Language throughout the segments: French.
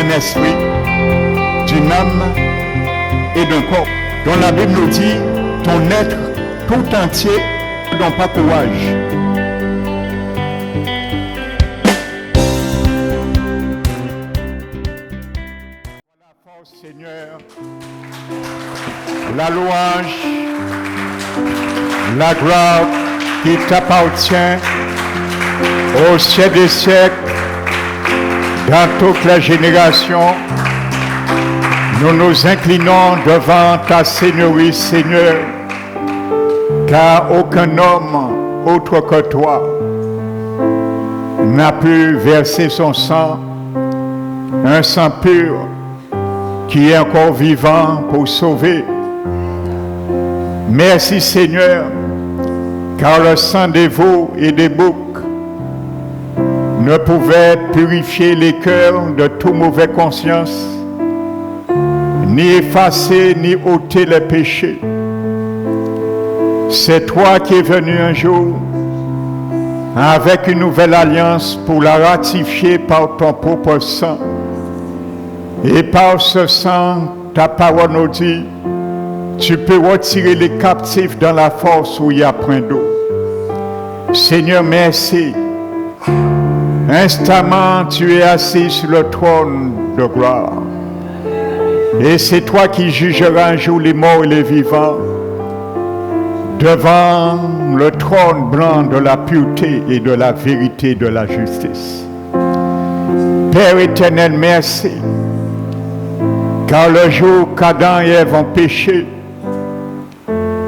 d'un esprit, d'une âme et d'un corps. Dont la Bible nous dit, ton être tout entier dans pas courage. La force, Seigneur, la louange, la gloire qui t'appartient au siècle des siècles, dans toutes les générations. Nous nous inclinons devant ta Seigneurie, Seigneur, car aucun homme autre que toi n'a pu verser son sang, un sang pur qui est encore vivant pour sauver. Merci Seigneur, car le sang des veaux et des boucs ne pouvait purifier les cœurs de toute mauvaise conscience, ni effacer, ni ôter les péchés. C'est toi qui es venu un jour avec une nouvelle alliance pour la ratifier par ton propre sang. Et par ce sang, ta parole nous dit, tu peux retirer les captifs dans la force où il y a point d'eau. Seigneur, merci. Instamment, tu es assis sur le trône de gloire. Et c'est toi qui jugeras un jour les morts et les vivants devant le trône blanc de la pureté et de la vérité de la justice. Père éternel, merci. Car le jour qu'Adam et Ève ont péché,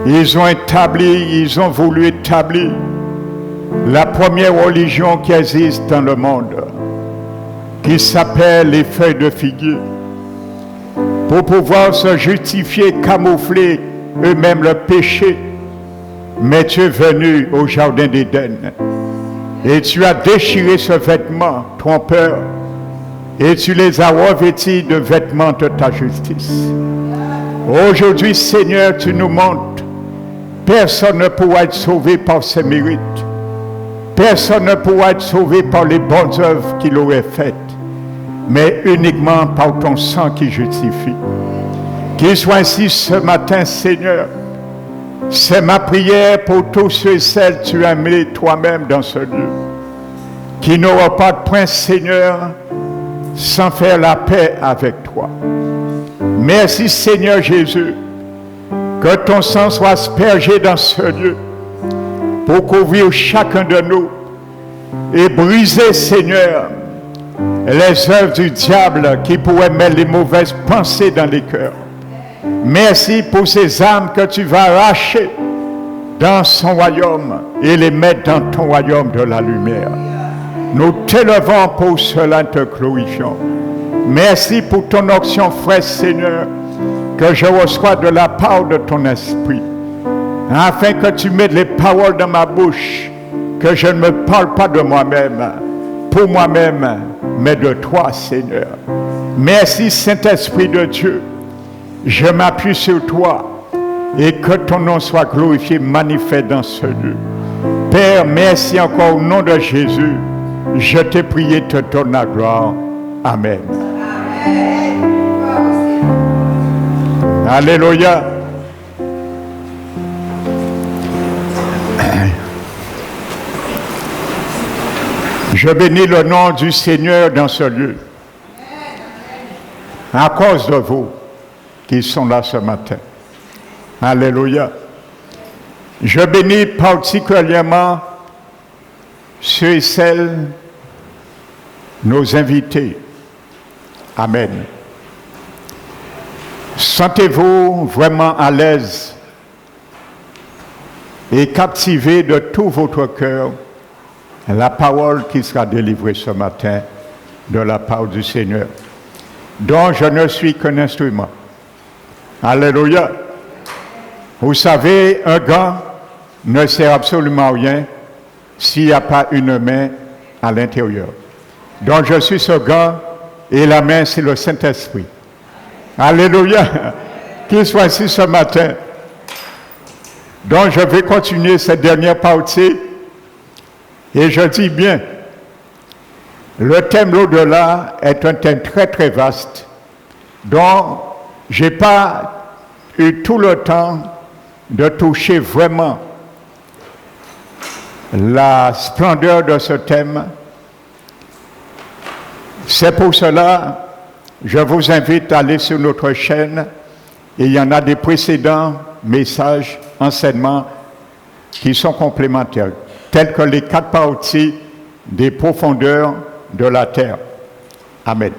ils ont voulu établir la première religion qui existe dans le monde, qui s'appelle les feuilles de figuier, pour pouvoir se justifier, camoufler eux-mêmes le péché. Mais tu es venu au jardin d'Éden et tu as déchiré ce vêtement trompeur et tu les as revêtis de vêtements de ta justice. Aujourd'hui, Seigneur, tu nous montres, personne ne pourra être sauvé par ses mérites. Personne ne pourra être sauvé par les bonnes œuvres qu'il aurait faites, mais uniquement par ton sang qui justifie. Qu'il soit ainsi ce matin, Seigneur. C'est ma prière pour tous ceux et celles que tu as mis toi-même dans ce lieu, qui n'auront pas de point, Seigneur, sans faire la paix avec toi. Merci, Seigneur Jésus, que ton sang soit aspergé dans ce lieu pour couvrir chacun de nous et briser, Seigneur, les œuvres du diable qui pourraient mettre les mauvaises pensées dans les cœurs. Merci pour ces âmes que tu vas arracher dans son royaume et les mettre dans ton royaume de la lumière. Nous t'élevons pour cela, te glorifions. Merci pour ton onction fraîche, Seigneur, que je reçois de la part de ton esprit, afin que tu mettes les paroles dans ma bouche, que je ne me parle pas de moi-même, pour moi-même, mais de toi, Seigneur. Merci, Saint-Esprit de Dieu. Je m'appuie sur toi et que ton nom soit glorifié, manifeste dans ce lieu. Père, merci encore au nom de Jésus. Je t'ai prié, te donne la gloire. Amen. Alléluia. Je bénis le nom du Seigneur dans ce lieu. À cause de vous qui sont là ce matin. Alléluia. Je bénis particulièrement ceux et celles, nos invités. Amen. Sentez-vous vraiment à l'aise et captivé de tout votre cœur la parole qui sera délivrée ce matin de la part du Seigneur, dont je ne suis qu'un instrument. Alléluia. Vous savez, un gant ne sert absolument à rien s'il n'y a pas une main à l'intérieur. Donc je suis ce gant et la main c'est le Saint-Esprit. Alléluia. Qu'il soit ici ce matin. Donc je vais continuer cette dernière partie et je dis bien, Le thème l'au-delà est un thème très très vaste dont je n'ai pas eu tout le temps de toucher vraiment la splendeur de ce thème. C'est pour cela que je vous invite à aller sur notre chaîne et il y en a des précédents messages, enseignements qui sont complémentaires, tels que les 4 parties des profondeurs de la terre. Amen.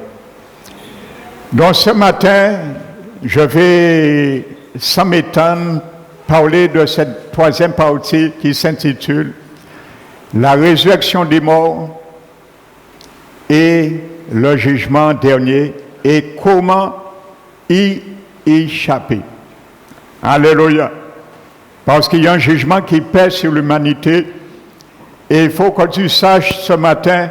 Donc ce matin, je vais, sans m'étendre, parler de cette 3e partie qui s'intitule « La résurrection des morts et le jugement dernier et comment y échapper. » Alléluia. Parce qu'il y a un jugement qui pèse sur l'humanité et il faut que tu saches ce matin,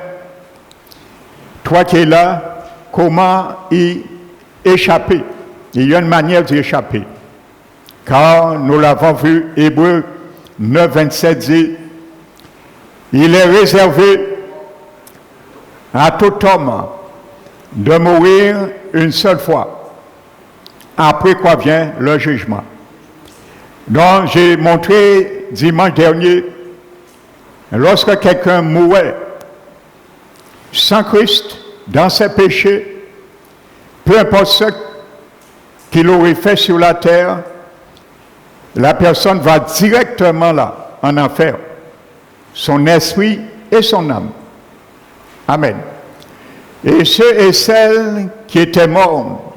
toi qui es là, comment y échapper. Il y a une manière d'y échapper. Car nous l'avons vu, Hébreux 9, 27 dit, il est réservé à tout homme de mourir une seule fois, après quoi vient le jugement. Donc j'ai montré dimanche dernier, lorsque quelqu'un mourait sans Christ, dans ses péchés, peu importe ce qu'il aurait fait sur la terre, la personne va directement là, en enfer, son esprit et son âme. Amen. Et ceux et celles qui étaient morts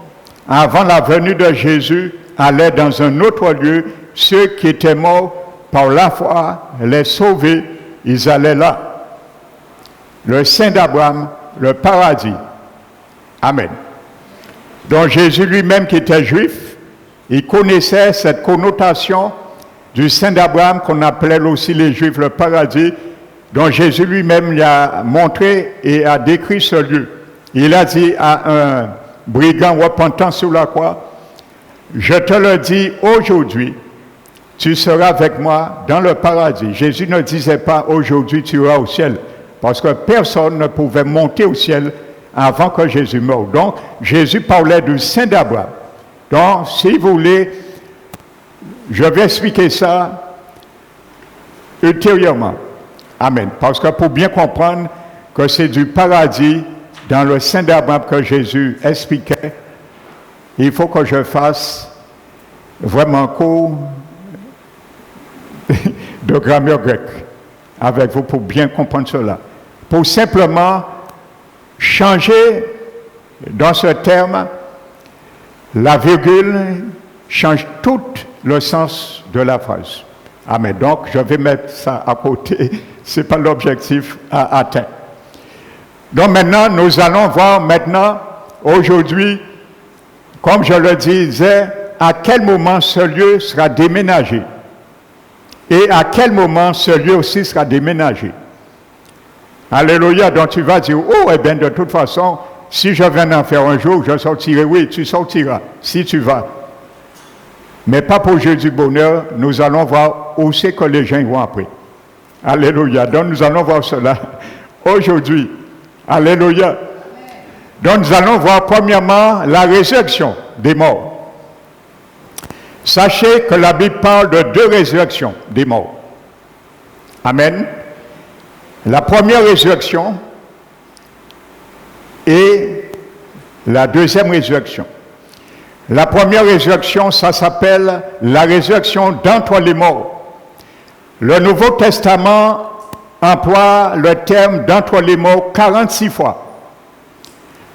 avant la venue de Jésus allaient dans un autre lieu. Ceux qui étaient morts par la foi, les sauvés, ils allaient là. Le sein d'Abraham, le paradis. Amen. Donc Jésus lui-même qui était juif, il connaissait cette connotation du sein d'Abraham qu'on appelait aussi les Juifs le paradis. Donc Jésus lui-même lui a montré et a décrit ce lieu. Il a dit à un brigand repentant sur la croix, je te le dis aujourd'hui, tu seras avec moi dans le paradis. Jésus ne disait pas aujourd'hui tu iras au ciel, parce que personne ne pouvait monter au ciel avant que Jésus meure. Donc Jésus parlait du sein d'Abraham. Donc si vous voulez, je vais expliquer ça ultérieurement. Amen. Parce que pour bien comprendre que c'est du paradis dans le sein d'Abraham que Jésus expliquait, il faut que je fasse vraiment cours de grammaire grecque avec vous pour bien comprendre cela. Pour simplement changer dans ce terme, la virgule change tout le sens de la phrase. Amen. Donc, je vais mettre ça à côté. Ce n'est pas l'objectif à atteindre. Donc maintenant, nous allons voir aujourd'hui, comme je le disais, à quel moment ce lieu sera déménagé. Et à quel moment ce lieu aussi sera déménagé. Alléluia. Donc tu vas dire, oh, eh bien de toute façon, si je viens d'en faire un jour, je sortirai. Oui, tu sortiras, si tu vas. Mais pas pour Dieu du bonheur, nous allons voir où c'est que les gens vont après. Alléluia. Donc nous allons voir cela aujourd'hui. Alléluia. Donc nous allons voir premièrement la résurrection des morts. Sachez que la Bible parle de 2 résurrections des morts. Amen. La première résurrection et la deuxième résurrection. La première résurrection, ça s'appelle la résurrection d'entre les morts. Le Nouveau Testament emploie le terme d'entre les morts 46 fois.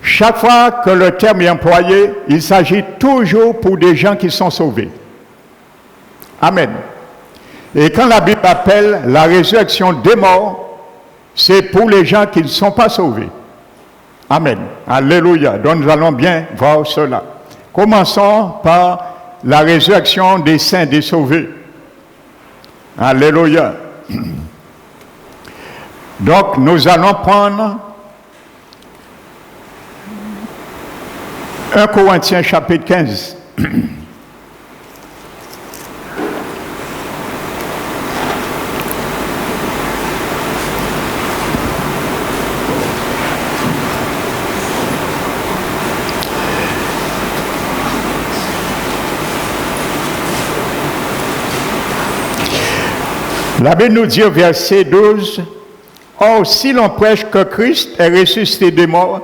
Chaque fois que le terme est employé, il s'agit toujours pour des gens qui sont sauvés. Amen. Et quand la Bible appelle la résurrection des morts, c'est pour les gens qui ne sont pas sauvés. Amen. Alléluia. Donc nous allons bien voir cela. Commençons par la résurrection des saints, des sauvés. Alléluia. Donc nous allons prendre 1 Corinthiens chapitre 15. La Bible nous dit au verset 12, « Or, si l'on prêche que Christ est ressuscité des morts,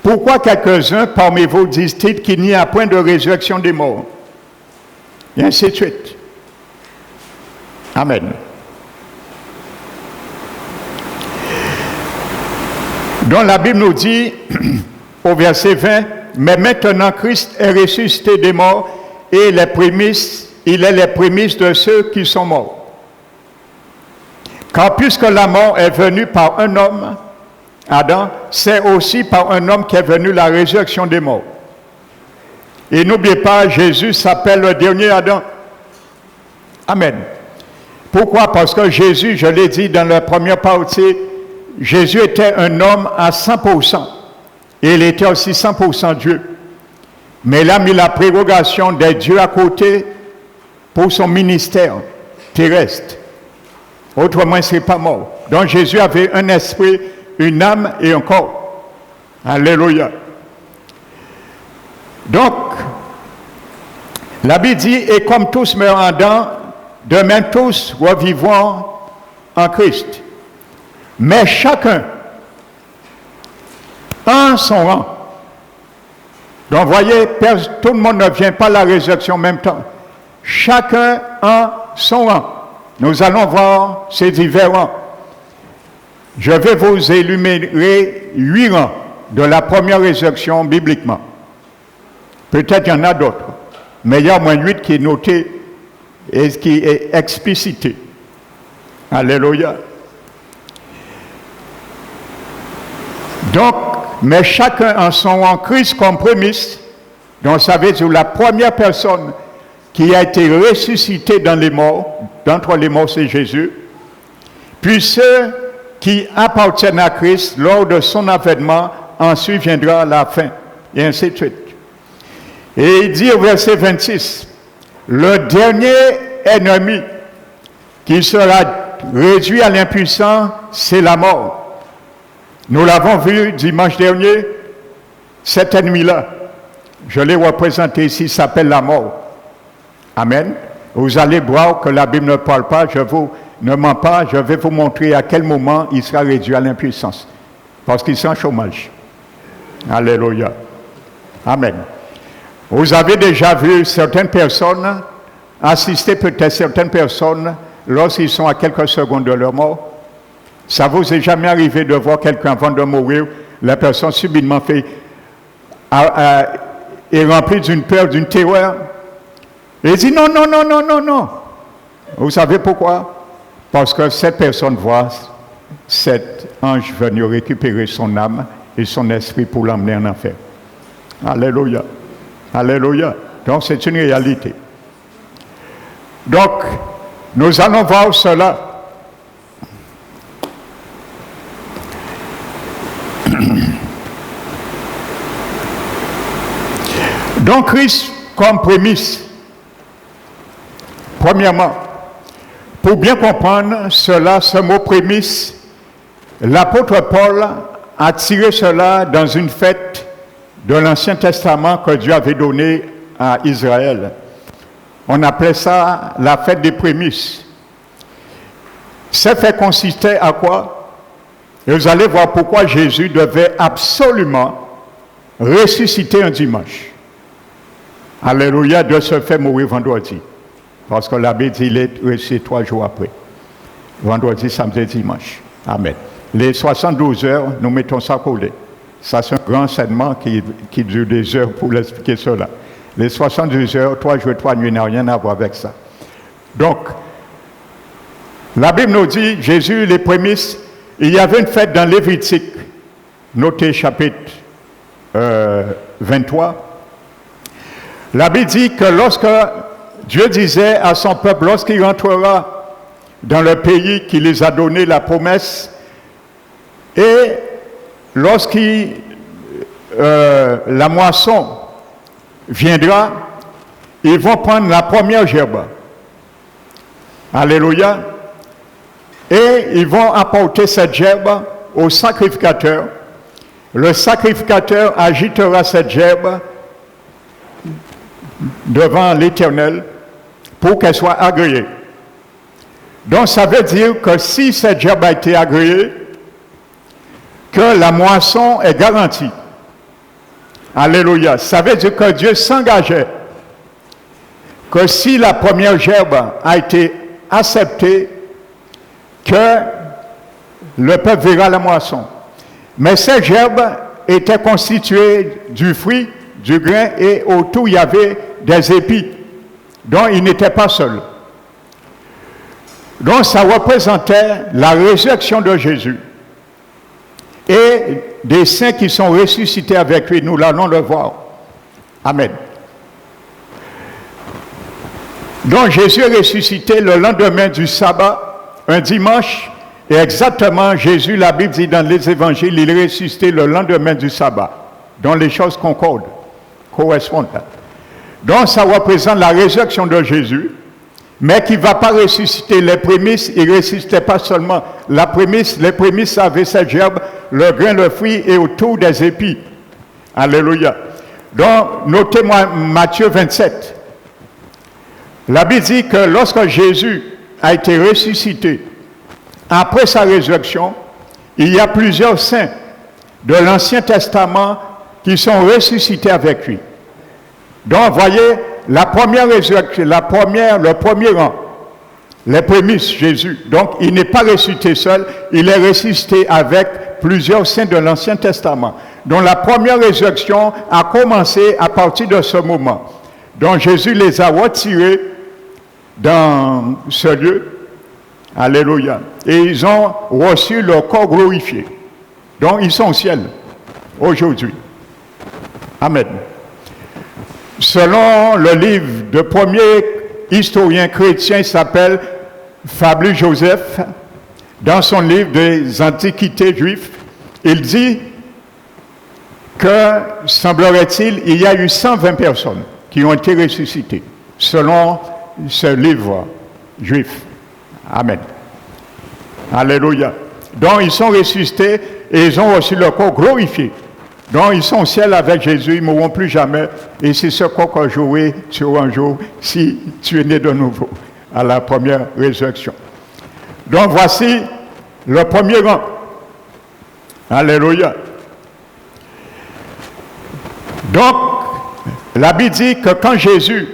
pourquoi quelques-uns parmi vous disent-ils qu'il n'y a point de résurrection des morts? » Et ainsi de suite. Amen. Donc la Bible nous dit au verset 20, « Mais maintenant Christ est ressuscité des morts et il est les prémices de ceux qui sont morts. Car puisque la mort est venue par un homme, Adam, c'est aussi par un homme qu'est venue la résurrection des morts. Et n'oubliez pas, Jésus s'appelle le dernier Adam. Amen. Pourquoi? Parce que Jésus, je l'ai dit dans la première partie, Jésus était un homme à 100%. Et il était aussi 100% Dieu. Mais il a mis la prérogation d'être Dieu à côté pour son ministère terrestre. Autrement, il ne serait pas mort. Donc Jésus avait un esprit, une âme et un corps. Alléluia. Donc, la Bible dit, et comme tous meurent en Adam, de même tous revivront en Christ. Mais chacun en son rang. Donc, voyez, tout le monde ne vient pas à la résurrection en même temps. Chacun en son rang. Nous allons voir ces divers rangs. Je vais vous énumérer 8 rangs de la première résurrection bibliquement. Peut-être qu'il y en a d'autres, mais il y a au moins 8 qui est noté et qui est explicité. Alléluia. Donc, mais chacun en son rang, Christ comme prémisse, donc ça veut dire la première personne qui a été ressuscitée dans les morts, d'entre les morts c'est Jésus, puis ceux qui appartiennent à Christ lors de son avènement, ensuite viendra la fin, et ainsi de suite. Et il dit au verset 26, le dernier ennemi qui sera réduit à l'impuissance, c'est la mort. Nous l'avons vu dimanche dernier, cet ennemi-là, je l'ai représenté ici, s'appelle la mort. Amen. Vous allez voir que la Bible ne parle pas, ne ment pas, je vais vous montrer à quel moment il sera réduit à l'impuissance. Parce qu'il sera en chômage. Alléluia. Amen. Vous avez déjà vu certaines personnes, assister peut-être certaines personnes lorsqu'ils sont à quelques secondes de leur mort. Ça vous est jamais arrivé de voir quelqu'un avant de mourir, la personne subitement est remplie d'une peur, d'une terreur. Et il dit non, non, non, non, non, non. Vous savez pourquoi? Parce que cette personne voit cet ange venir récupérer son âme et son esprit pour l'emmener en enfer. Alléluia. Alléluia. Donc c'est une réalité. Donc, nous allons voir cela. Donc Christ comme prémisse. Premièrement, pour bien comprendre cela, ce mot prémisse, l'apôtre Paul a tiré cela dans une fête de l'Ancien Testament que Dieu avait donnée à Israël. On appelait ça la fête des prémices. Cette fête consistait à quoi? Et vous allez voir pourquoi Jésus devait absolument ressusciter un dimanche. Alléluia, de se faire mourir vendredi. Parce que la Bible dit qu'il est ressuscité 3 jours après. Vendredi, samedi, dimanche. Amen. Les 72 heures, nous mettons ça collé. Ça, c'est un grand enseignement qui dure des heures pour l'expliquer cela. Les 72 heures, 3 jours et 3 nuits n'a rien à voir avec ça. Donc, la Bible nous dit, Jésus, les prémices, il y avait une fête dans Lévitique, notez chapitre 23. La Bible dit que lorsque Dieu disait à son peuple, lorsqu'il rentrera dans le pays qui les a donné la promesse, et la moisson viendra, ils vont prendre la première gerbe. Alléluia. Et ils vont apporter cette gerbe au sacrificateur. Le sacrificateur agitera cette gerbe devant l'Éternel pour qu'elle soit agréée. Donc ça veut dire que si cette gerbe a été agréée, que la moisson est garantie. Alléluia. Ça veut dire que Dieu s'engageait que si la première gerbe a été acceptée, que le peuple verra la moisson. Mais cette gerbe était constituée du fruit, du grain, et autour il y avait des épis. Donc il n'était pas seul. Donc ça représentait la résurrection de Jésus. Et des saints qui sont ressuscités avec lui, nous allons le voir. Amen. Donc Jésus est ressuscité le lendemain du sabbat, un dimanche, et exactement, Jésus, la Bible dit dans les évangiles, il est ressuscité le lendemain du sabbat, dont les choses concordent, correspondent. Donc ça représente la résurrection de Jésus, mais qui ne va pas ressusciter les prémices, il ne ressuscitait pas seulement la prémisse, les prémices avaient cette gerbe, le grain, le fruit et autour des épis. Alléluia. Donc, notez-moi Matthieu 27. La Bible dit que lorsque Jésus a été ressuscité, après sa résurrection, il y a plusieurs saints de l'Ancien Testament qui sont ressuscités avec lui. Donc, voyez, la première résurrection, le premier rang, les prémices, Jésus. Donc, il n'est pas ressuscité seul, il est ressuscité avec plusieurs saints de l'Ancien Testament. Donc, la première résurrection a commencé à partir de ce moment. Donc, Jésus les a retirés dans ce lieu. Alléluia. Et ils ont reçu leur corps glorifié. Donc, ils sont au ciel aujourd'hui. Amen. Selon le livre de premier historien chrétien, il s'appelle Flavius Joseph, dans son livre des Antiquités juives, il dit que, semblerait-il, il y a eu 120 personnes qui ont été ressuscitées, selon ce livre juif. Amen. Alléluia. Donc, ils sont ressuscités et ils ont reçu leur corps glorifié. Donc, ils sont au ciel avec Jésus, ils ne mourront plus jamais. Et c'est ce corps que j'aurai sur un jour si tu es né de nouveau à la première résurrection. Donc, voici le premier rang. Alléluia. Donc, la Bible dit que quand Jésus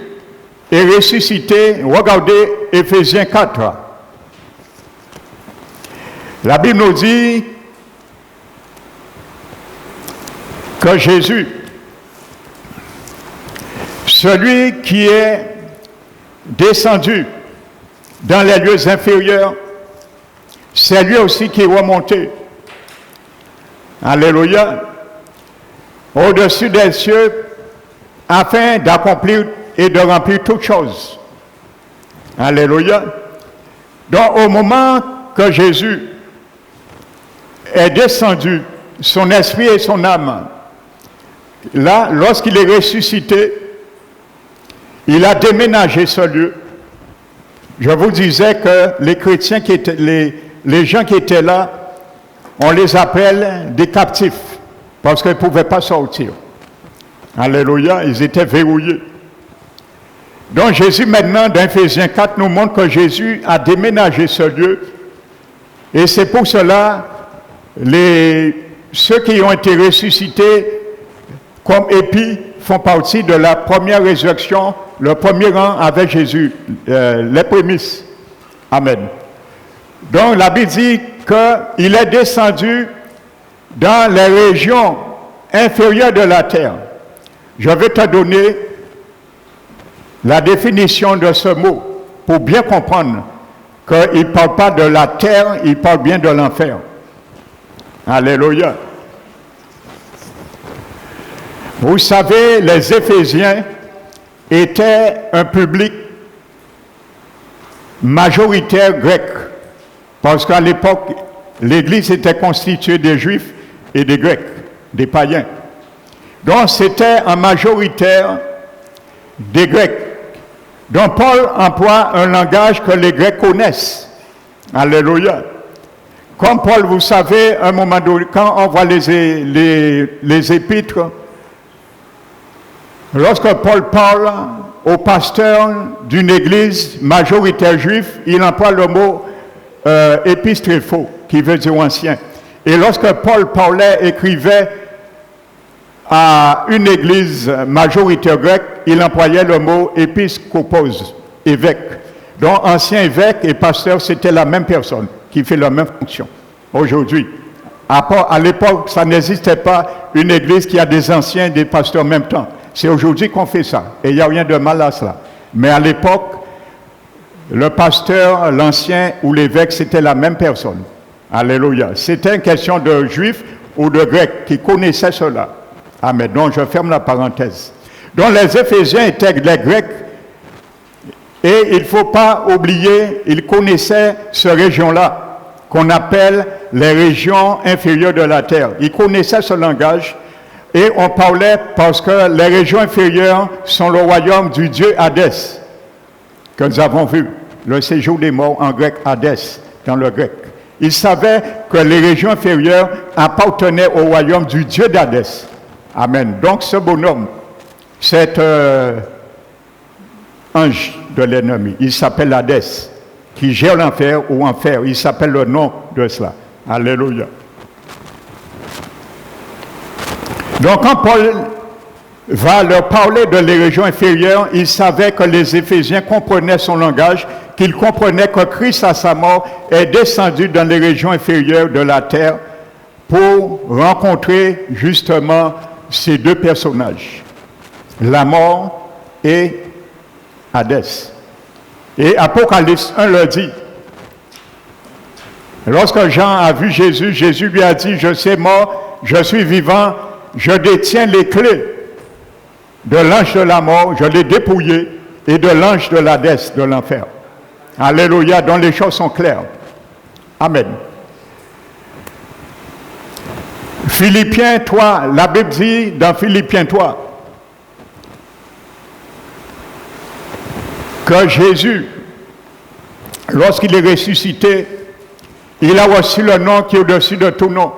est ressuscité, regardez Éphésiens 4. La Bible nous dit que Jésus, celui qui est descendu dans les lieux inférieurs, c'est lui aussi qui est remonté. Alléluia. Au-dessus des cieux, afin d'accomplir et de remplir toutes choses. Alléluia. Donc, au moment que Jésus est descendu, son esprit et son âme, là, lorsqu'il est ressuscité, il a déménagé ce lieu. Je vous disais que les chrétiens qui étaient, les gens qui étaient là, on les appelle des captifs, parce qu'ils ne pouvaient pas sortir. Alléluia, ils étaient verrouillés. Donc Jésus maintenant, dans Éphésiens 4, nous montre que Jésus a déménagé ce lieu. Et c'est pour cela, ceux qui ont été ressuscités comme épis font partie de la première résurrection, le premier rang avec Jésus, les prémices. Amen. Donc la Bible dit qu'il est descendu dans les régions inférieures de la terre. Je vais te donner la définition de ce mot pour bien comprendre qu'il ne parle pas de la terre, il parle bien de l'enfer. Alléluia. Vous savez, les Éphésiens étaient un public majoritaire grec, parce qu'à l'époque, l'Église était constituée des Juifs et des Grecs, des païens. Donc c'était en majoritaire des Grecs. Donc Paul emploie un langage que les Grecs connaissent. Alléluia. Comme Paul, vous savez, à un moment donné, quand on voit les épîtres, lorsque Paul parle, au pasteur d'une église majoritaire juive, il emploie le mot épistréphos, qui veut dire ancien. Et lorsque Paul parlait, écrivait à une église majoritaire grecque, il employait le mot épiscopos, évêque. Donc ancien évêque et pasteur, c'était la même personne qui fait la même fonction. Aujourd'hui, à l'époque, ça n'existait pas une église qui a des anciens et des pasteurs en même temps. C'est aujourd'hui qu'on fait ça. Et il n'y a rien de mal à cela. Mais à l'époque, le pasteur, l'ancien ou l'évêque, c'était la même personne. Alléluia. C'était une question de juifs ou de grecs qui connaissaient cela. Amen. Donc je ferme la parenthèse. Donc les Éphésiens étaient les Grecs. Et il ne faut pas oublier, ils connaissaient cette région-là, qu'on appelle les régions inférieures de la terre. Ils connaissaient ce langage. Et on parlait parce que les régions inférieures sont le royaume du dieu Hadès, que nous avons vu, le séjour des morts en grec, Hadès, dans le grec. Ils savaient que les régions inférieures appartenaient au royaume du dieu d'Hadès. Amen. Donc ce bonhomme, cet ange de l'ennemi, il s'appelle Hadès, qui gère l'enfer ou enfer. Il s'appelle le nom de cela. Alléluia. Donc quand Paul va leur parler de les régions inférieures, il savait que les Éphésiens comprenaient son langage, qu'ils comprenaient que Christ à sa mort est descendu dans les régions inférieures de la terre pour rencontrer justement ces deux personnages, la mort et Hadès. Et Apocalypse 1 le dit. Lorsque Jean a vu Jésus, Jésus lui a dit, je suis mort, je suis vivant, je détiens les clés de l'ange de la mort, je l'ai dépouillé, et de l'ange de l'Hadès, de l'enfer. Alléluia, dont les choses sont claires. Amen. Philippiens 3, la Bible dit dans Philippiens 3 que Jésus, lorsqu'il est ressuscité, il a reçu le nom qui est au-dessus de tout nom.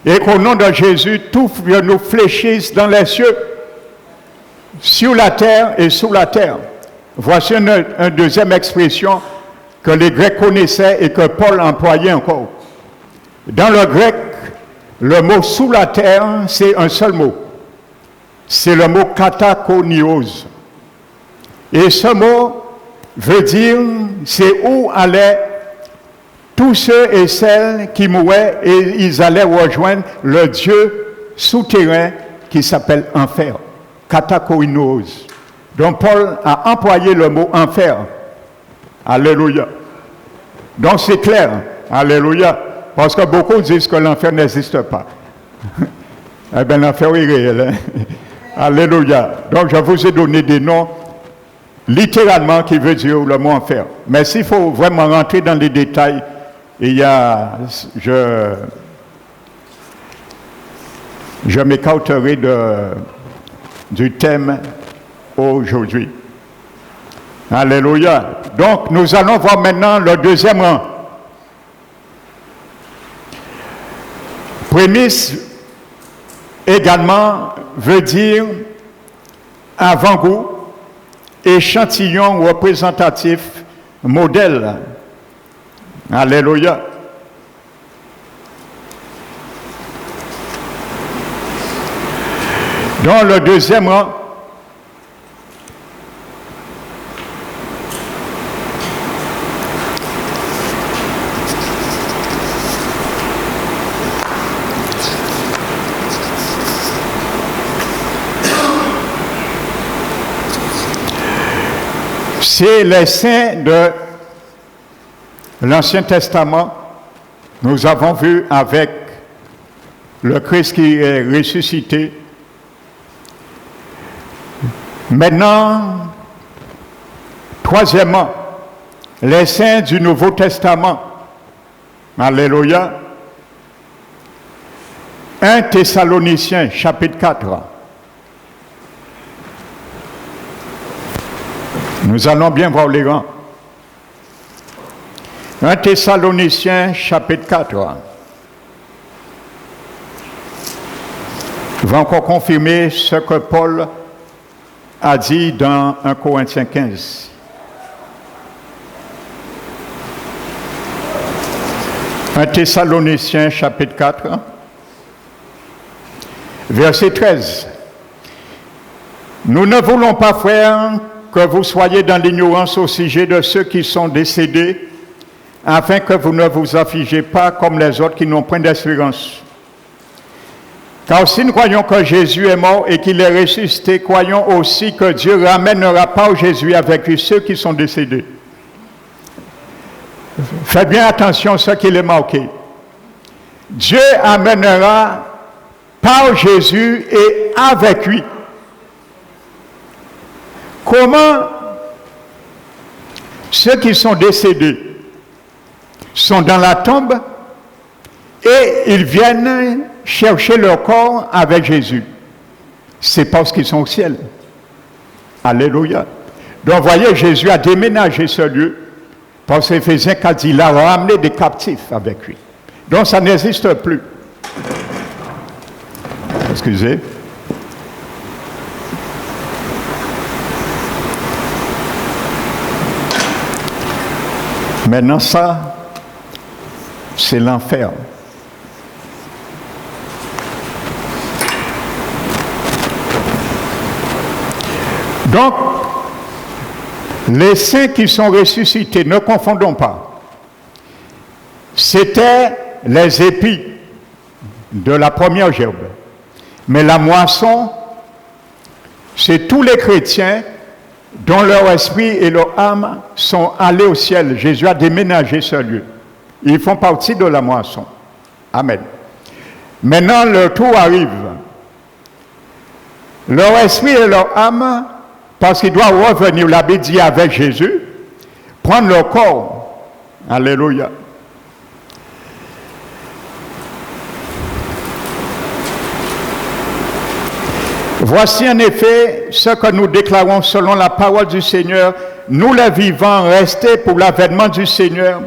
Et qu'au nom de Jésus, tout nous fléchisse dans les cieux, sur la terre et sous la terre. Voici une deuxième expression que les Grecs connaissaient et que Paul employait encore. Dans le grec, le mot sous la terre, c'est un seul mot. C'est le mot katakonios. Et ce mot veut dire, c'est où allaient tous ceux et celles qui mouraient et ils allaient rejoindre le Dieu souterrain qui s'appelle enfer. Katakoinos. Donc Paul a employé le mot enfer. Alléluia. Donc c'est clair. Alléluia. Parce que beaucoup disent que l'enfer n'existe pas. Eh bien l'enfer est réel. Hein? Alléluia. Donc je vous ai donné des noms littéralement qui veut dire le mot enfer. Mais s'il faut vraiment rentrer dans les détails, il y a, je m'écarterai du thème aujourd'hui. Alléluia. Donc, nous allons voir maintenant le deuxième rang. Prémisse également veut dire avant-goût, échantillon représentatif, modèle. Alléluia. Dans le deuxième rang, c'est les saints de l'Ancien Testament. Nous avons vu avec le Christ qui est ressuscité. Maintenant, troisièmement, les saints du Nouveau Testament. Alléluia. 1 Thessaloniciens, chapitre 4. Nous allons bien voir les rangs. 1 Thessaloniciens, chapitre 4. Va encore confirmer ce que Paul a dit dans 1 Corinthiens 15. Un Thessaloniciens chapitre 4, verset 13. Nous ne voulons pas, frères, que vous soyez dans l'ignorance au sujet de ceux qui sont décédés, afin que vous ne vous affligez pas comme les autres qui n'ont point d'espérance. Car si nous croyons que Jésus est mort et qu'il est ressuscité, croyons aussi que Dieu ramènera par Jésus avec lui ceux qui sont décédés. Faites bien attention à ce qu'il est marqué. Dieu amènera par Jésus et avec lui. Comment ceux qui sont décédés sont dans la tombe et ils viennent chercher leur corps avec Jésus? C'est parce qu'ils sont au ciel. Alléluia. Donc, voyez, Jésus a déménagé ce lieu parce qu'Éphésiens 4 dit, il a ramené des captifs avec lui. Donc, ça n'existe plus. Excusez. Maintenant, ça, c'est l'enfer. Donc, les saints qui sont ressuscités, ne confondons pas, c'était les épis de la première gerbe. Mais la moisson, c'est tous les chrétiens dont leur esprit et leur âme sont allés au ciel. Jésus a déménagé ce lieu. Ils font partie de la moisson. Amen. Maintenant, le tour arrive. Leur esprit et leur âme, parce qu'ils doivent revenir, la Bible dit, avec Jésus, prendre leur corps. Alléluia. Voici en effet ce que nous déclarons selon la parole du Seigneur. Nous les vivants restés pour l'avènement du Seigneur.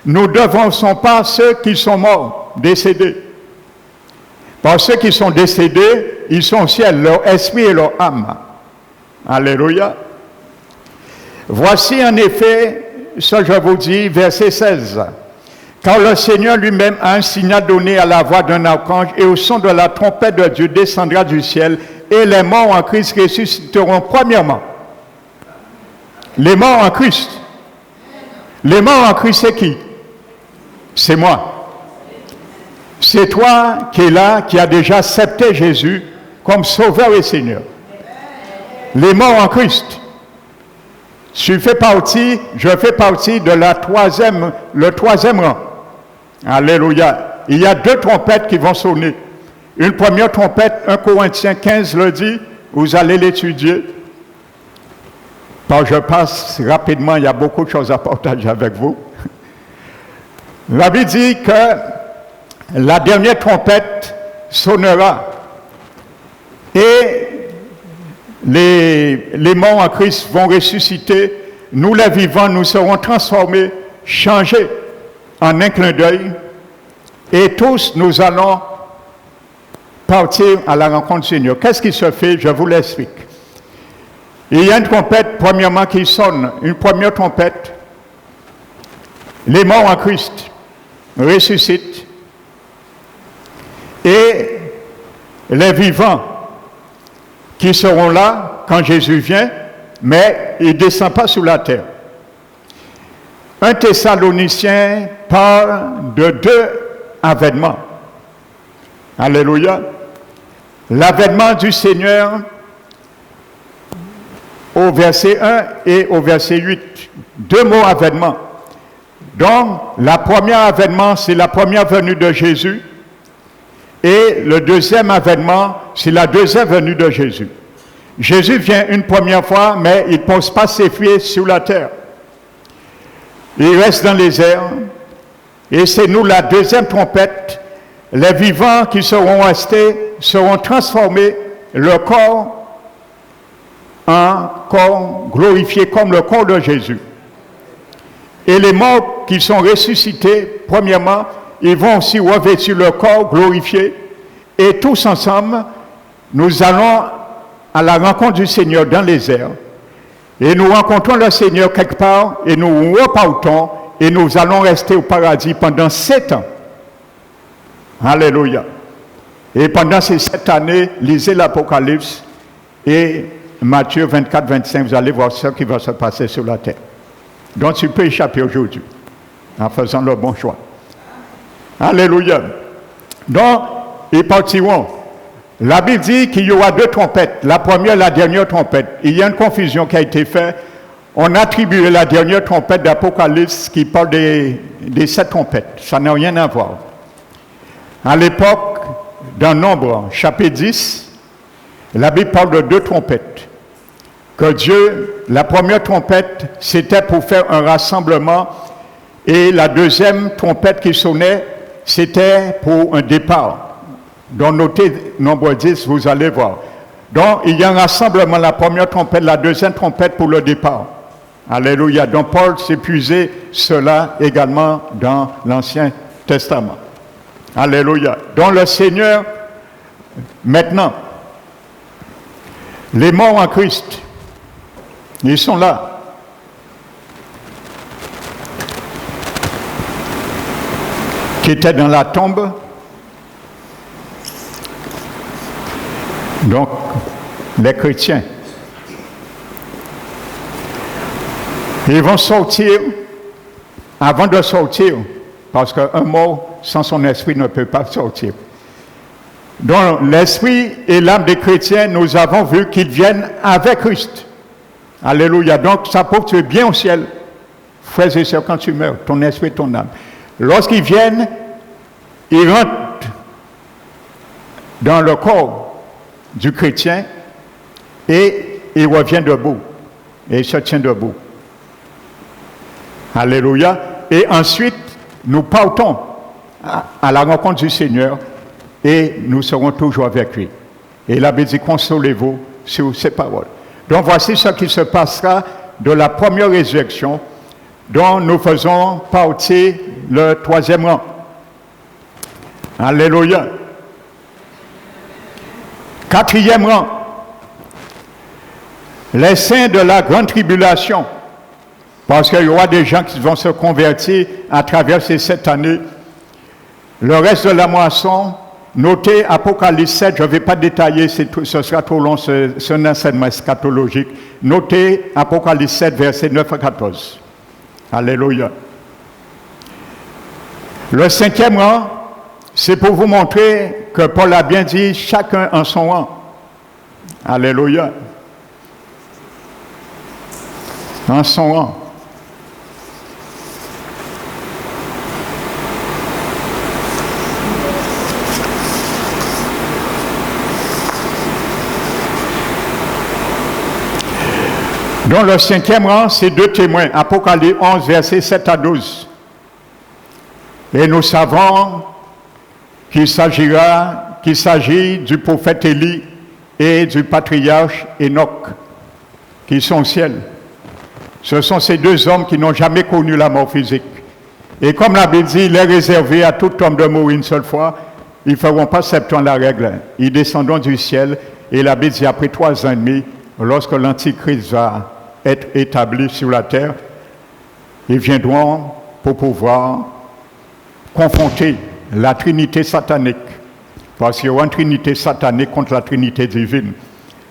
Nous ne devançons pas ceux qui sont morts, décédés. Parce que ceux qui sont décédés, ils sont au ciel, leur esprit et leur âme. Alléluia. Voici en effet ce que je vous dis, verset 16. Car le Seigneur lui-même a un signal donné à la voix d'un archange et au son de la trompette de Dieu descendra du ciel et les morts en Christ ressusciteront premièrement. Les morts en Christ. Les morts en Christ, c'est qui? C'est moi. C'est toi qui es là, qui a déjà accepté Jésus comme Sauveur et Seigneur. Les morts en Christ. Je fais partie de le troisième rang. Alléluia. Il y a deux trompettes qui vont sonner. Une première trompette, 1 Corinthiens 15 le dit, vous allez l'étudier. Je passe rapidement, il y a beaucoup de choses à partager avec vous. La Bible dit que la dernière trompette sonnera et les morts en Christ vont ressusciter. Nous les vivants, nous serons transformés, changés en un clin d'œil et tous nous allons partir à la rencontre du Seigneur. Qu'est-ce qui se fait? Je vous l'explique. Il y a une trompette, premièrement, qui sonne, une première trompette. Les morts en Christ ressuscitent et les vivants qui seront là quand Jésus vient, mais il ne descend pas sur la terre. Un Thessalonicien parle de deux avènements. Alléluia. L'avènement du Seigneur au verset 1 et au verset 8. Deux mots avènement. Donc, la première avènement, c'est la première venue de Jésus. Et le deuxième avènement, c'est la deuxième venue de Jésus. Jésus vient une première fois, mais il ne pose pas ses pieds sur la terre. Il reste dans les airs. Et c'est nous, la deuxième trompette. Les vivants qui seront restés seront transformés, leur corps en corps glorifié comme le corps de Jésus. Et les morts qui sont ressuscités, premièrement, ils vont aussi revêtir leur corps glorifié. Et tous ensemble, nous allons à la rencontre du Seigneur dans les airs. Et nous rencontrons le Seigneur quelque part et nous repartons et nous allons rester au paradis pendant 7 ans. Alléluia. Et pendant ces 7 années, lisez l'Apocalypse et Matthieu 24, 25, vous allez voir ce qui va se passer sur la terre. Donc tu peux échapper aujourd'hui en faisant le bon choix. Alléluia. Donc, ils partiront. La Bible dit qu'il y aura 2 trompettes. La première et la dernière trompette. Il y a une confusion qui a été faite. On a attribué la dernière trompette d'Apocalypse qui parle des 7 trompettes. Ça n'a rien à voir. À l'époque, dans Nombre, chapitre 10, la Bible parle de 2 trompettes. Que Dieu, la première trompette, c'était pour faire un rassemblement. Et la deuxième trompette qui sonnait, c'était pour un départ. Donc, notez Nombre 10, vous allez voir. Donc, il y a un rassemblement, la première trompette, la deuxième trompette pour le départ. Alléluia. Donc, Paul s'est puisé cela également dans l'Ancien Testament. Alléluia. Donc, le Seigneur, maintenant, les morts en Christ, ils sont là. Qui étaient dans la tombe. Donc, les chrétiens, ils vont sortir, avant de sortir, parce qu'un mort sans son esprit ne peut pas sortir. Donc, l'esprit et l'âme des chrétiens, nous avons vu qu'ils viennent avec Christ. Alléluia. Donc, ça prouve que tu es bien au ciel. Frères et sœurs, quand tu meurs, ton esprit et ton âme. Lorsqu'ils viennent, ils rentrent dans le corps du chrétien et il revient debout et il se tient debout. Alléluia. Et ensuite, nous partons à la rencontre du Seigneur et nous serons toujours avec lui. Et la Bible dit, consolez-vous sur ces paroles. Donc voici ce qui se passera de la première résurrection dont nous faisons partie le 3e rang. Alléluia. 4e rang, les saints de la grande tribulation, parce qu'il y aura des gens qui vont se convertir à travers ces 7 années. Le reste de la moisson, notez Apocalypse 7, je ne vais pas détailler, ce sera trop long, c'est un enseignement eschatologique. Notez Apocalypse 7, versets 9 à 14. Alléluia. Le 5e rang, c'est pour vous montrer que Paul a bien dit, chacun en son rang. Alléluia. En son rang. Donc le 5e rang, c'est 2 témoins. Apocalypse 11, versets 7 à 12. Et nous savons qu'il s'agit du prophète Élie et du patriarche Enoch, qui sont au ciel. Ce sont ces 2 hommes qui n'ont jamais connu la mort physique. Et comme la Bible dit, il est réservé à tout homme de mourir une seule fois, ils ne feront pas 7 ans la règle. Ils descendront du ciel, et la Bible dit, après 3 ans et demi, lorsque l'Antichrist va être établi sur la terre, ils viendront pour pouvoir confronter la Trinité satanique. Parce qu'il y aura une Trinité satanique contre la Trinité divine.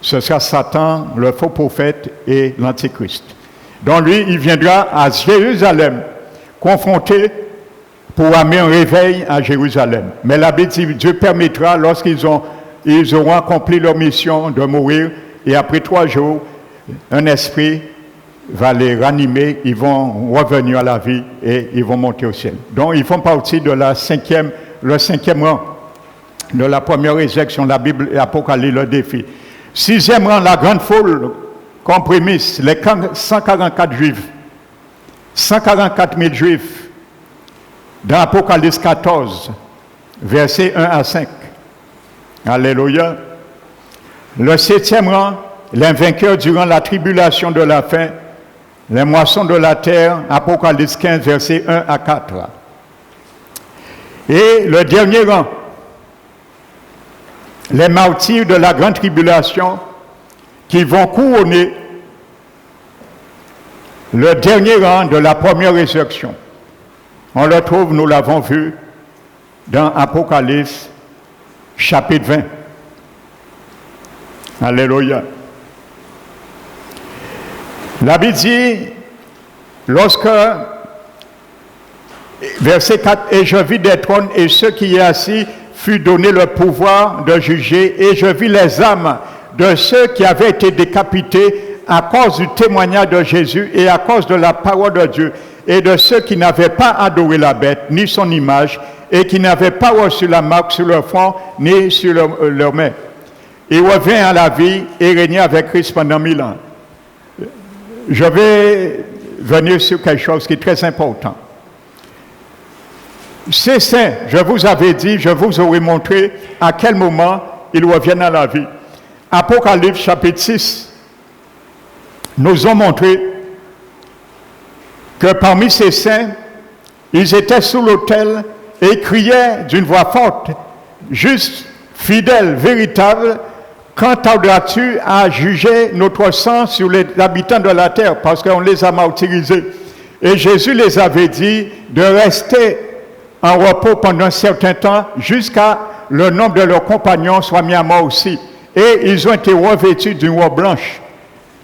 Ce sera Satan, le faux prophète et l'Antichrist. Donc lui, il viendra à Jérusalem, confronter pour amener un réveil à Jérusalem. Mais la Bible dit, Dieu permettra, lorsqu'ils auront accompli leur mission de mourir, et après 3 jours, un esprit va les ranimer, ils vont revenir à la vie et ils vont monter au ciel. Donc ils font partie de le 5e rang de la première résurrection. La Bible et l'Apocalypse le défi. 6e rang, la grande foule comme prémisse, les 144 juifs. 144 000 juifs dans Apocalypse 14, versets 1 à 5. Alléluia. Le 7e rang, les vainqueurs durant la tribulation de la fin, les moissons de la terre, Apocalypse 15, versets 1 à 4. Et le dernier rang, les martyrs de la grande tribulation, qui vont couronner le dernier rang de la première résurrection. On le trouve, nous l'avons vu, dans Apocalypse, chapitre 20. Alléluia. La Bible dit, lorsque, verset 4, « Et je vis des trônes, et ceux qui y assis fut donné le pouvoir de juger, et je vis les âmes de ceux qui avaient été décapités à cause du témoignage de Jésus et à cause de la parole de Dieu, et de ceux qui n'avaient pas adoré la bête, ni son image, et qui n'avaient pas reçu la marque sur leur front, ni sur leur main. Il revient à la vie et régna avec Christ pendant 1000 ans. » Je vais venir sur quelque chose qui est très important. Ces saints, je vous avais dit, je vous aurais montré à quel moment ils reviennent à la vie. Apocalypse chapitre 6 nous ont montré que parmi ces saints, ils étaient sous l'autel et criaient d'une voix forte, juste, fidèle, véritable, quand tarderas-tu à juger notre sang sur les habitants de la terre, parce qu'on les a martyrisés. Et Jésus les avait dit de rester en repos pendant un certain temps jusqu'à le nombre de leurs compagnons soit mis à mort aussi. Et ils ont été revêtus d'une robe blanche.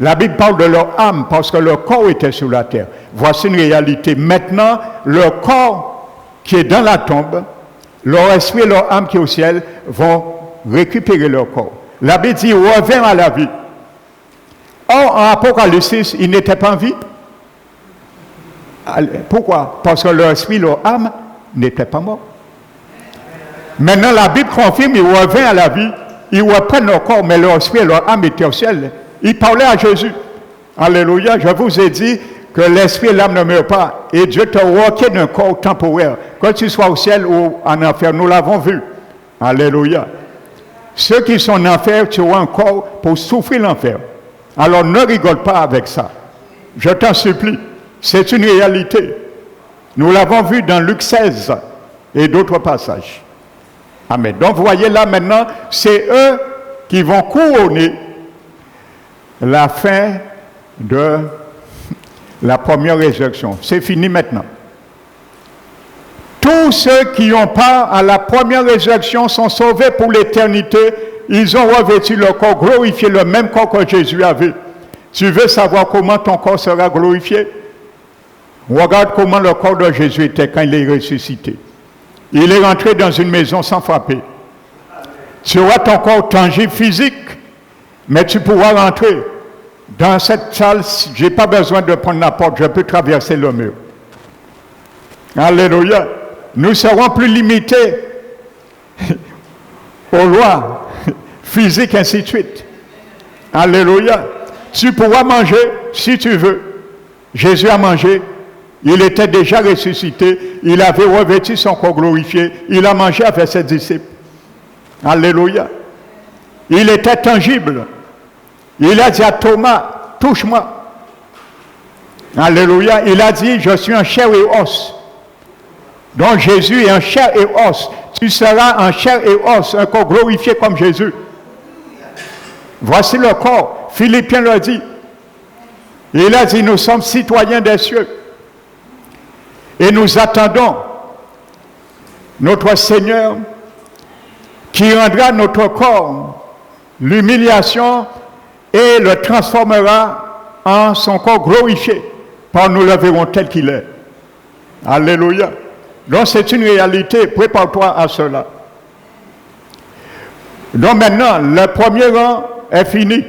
La Bible parle de leur âme parce que leur corps était sur la terre. Voici une réalité. Maintenant, leur corps qui est dans la tombe, leur esprit et leur âme qui est au ciel vont récupérer leur corps. La Bible dit revient à la vie. Or, en Apocalypse 6, ils n'étaient pas en vie. Pourquoi? Parce que leur esprit, leur âme n'étaient pas morts. Maintenant, la Bible confirme, ils reviennent à la vie. Ils reprennent leur corps, mais leur esprit et leur âme étaient au ciel. Ils parlaient à Jésus. Alléluia. Je vous ai dit que l'esprit et l'âme ne meurent pas. Et Dieu t'a requis d'un corps temporaire. Que tu sois au ciel ou en enfer, nous l'avons vu. Alléluia. Ceux qui sont en enfer, tu auras un corps pour souffrir l'enfer. Alors ne rigole pas avec ça. Je t'en supplie. C'est une réalité. Nous l'avons vu dans Luc 16 et d'autres passages. Amen. Donc vous voyez là maintenant, c'est eux qui vont couronner la fin de la première résurrection. C'est fini maintenant. Tous ceux qui ont part à la première résurrection sont sauvés pour l'éternité. Ils ont revêtu leur corps glorifié, le même corps que Jésus avait. Tu veux savoir comment ton corps sera glorifié? Regarde comment le corps de Jésus était quand il est ressuscité. Il est rentré dans une maison sans frapper. Tu auras ton corps tangible, physique, mais tu pourras rentrer dans cette salle. Je n'ai pas besoin de prendre la porte, je peux traverser le mur. Alléluia. Nous serons plus limités aux lois physiques, ainsi de suite. Alléluia. Tu pourras manger si tu veux. Jésus a mangé. Il était déjà ressuscité. Il avait revêtu son corps glorifié. Il a mangé avec ses disciples. Alléluia. Il était tangible. Il a dit à Thomas, touche-moi. Alléluia. Il a dit, je suis en chair et os. Donc Jésus est en chair et os. Tu seras en chair et os, un corps glorifié comme Jésus. Voici le corps. Philippiens le dit. Il a dit, nous sommes citoyens des cieux. Et nous attendons notre Seigneur qui rendra notre corps l'humiliation et le transformera en son corps glorifié. Par nous le verrons tel qu'il est. Alléluia. Donc c'est une réalité, prépare-toi à cela. Donc maintenant, le premier rang est fini.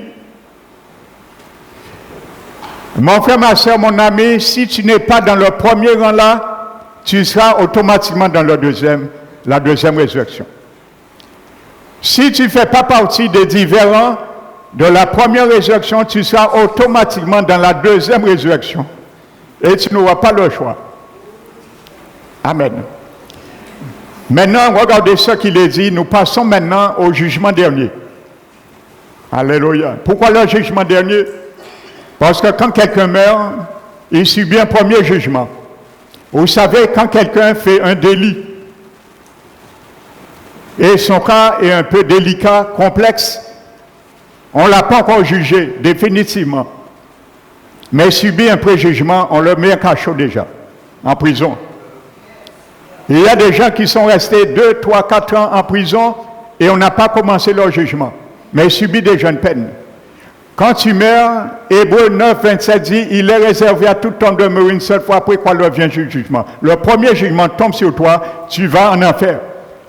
Mon frère, ma soeur, mon ami, si tu n'es pas dans le premier rang là, tu seras automatiquement dans la deuxième résurrection. Si tu ne fais pas partie des divers rangs de la première résurrection, tu seras automatiquement dans la deuxième résurrection. Et tu n'auras pas le choix. Amen. Maintenant, regardez ce qu'il est dit. Nous passons maintenant au jugement dernier. Alléluia. Pourquoi le jugement dernier? Parce que quand quelqu'un meurt, il subit un premier jugement. Vous savez, quand quelqu'un fait un délit, et son cas est un peu délicat, complexe, On ne l'a pas encore jugé définitivement. Mais subit un préjugement, on le met en cachot déjà, en prison. Il y a des gens qui sont restés 2, 3, 4 ans en prison et on n'a pas commencé leur jugement. Mais ils subissent des jeunes peines. Quand tu meurs, Hébreux 9, 27 dit, il est réservé à tout homme de mourir une seule fois après quoi leur vient le jugement. Le premier jugement tombe sur toi, tu vas en enfer.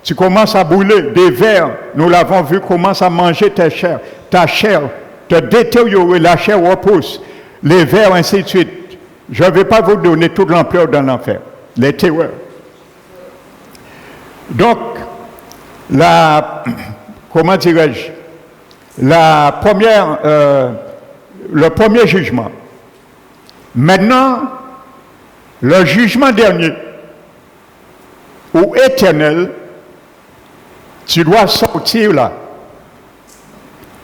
Tu commences à brûler, des vers, nous l'avons vu, commencent à manger ta chair te détériorer, la chair repousse, les vers, ainsi de suite. Je ne vais pas vous donner toute l'ampleur de l'enfer, les terreurs. Donc, comment dirais-je, le premier jugement. Maintenant, le jugement dernier, ou éternel, tu dois sortir là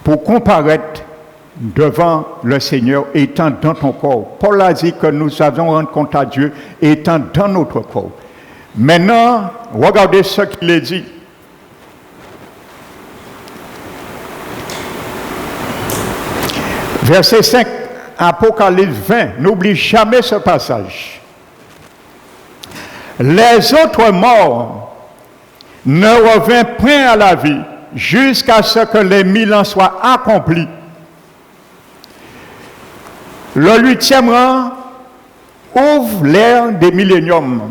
pour comparaître devant le Seigneur étant dans ton corps. Paul a dit que nous avons rendre compte à Dieu étant dans notre corps. Maintenant, regardez ce qu'il est dit. Verset 5, Apocalypse 20, n'oublie jamais ce passage. Les autres morts ne reviennent point à la vie jusqu'à ce que les 1000 ans soient accomplis. Le 8e rang ouvre l'ère des milléniums.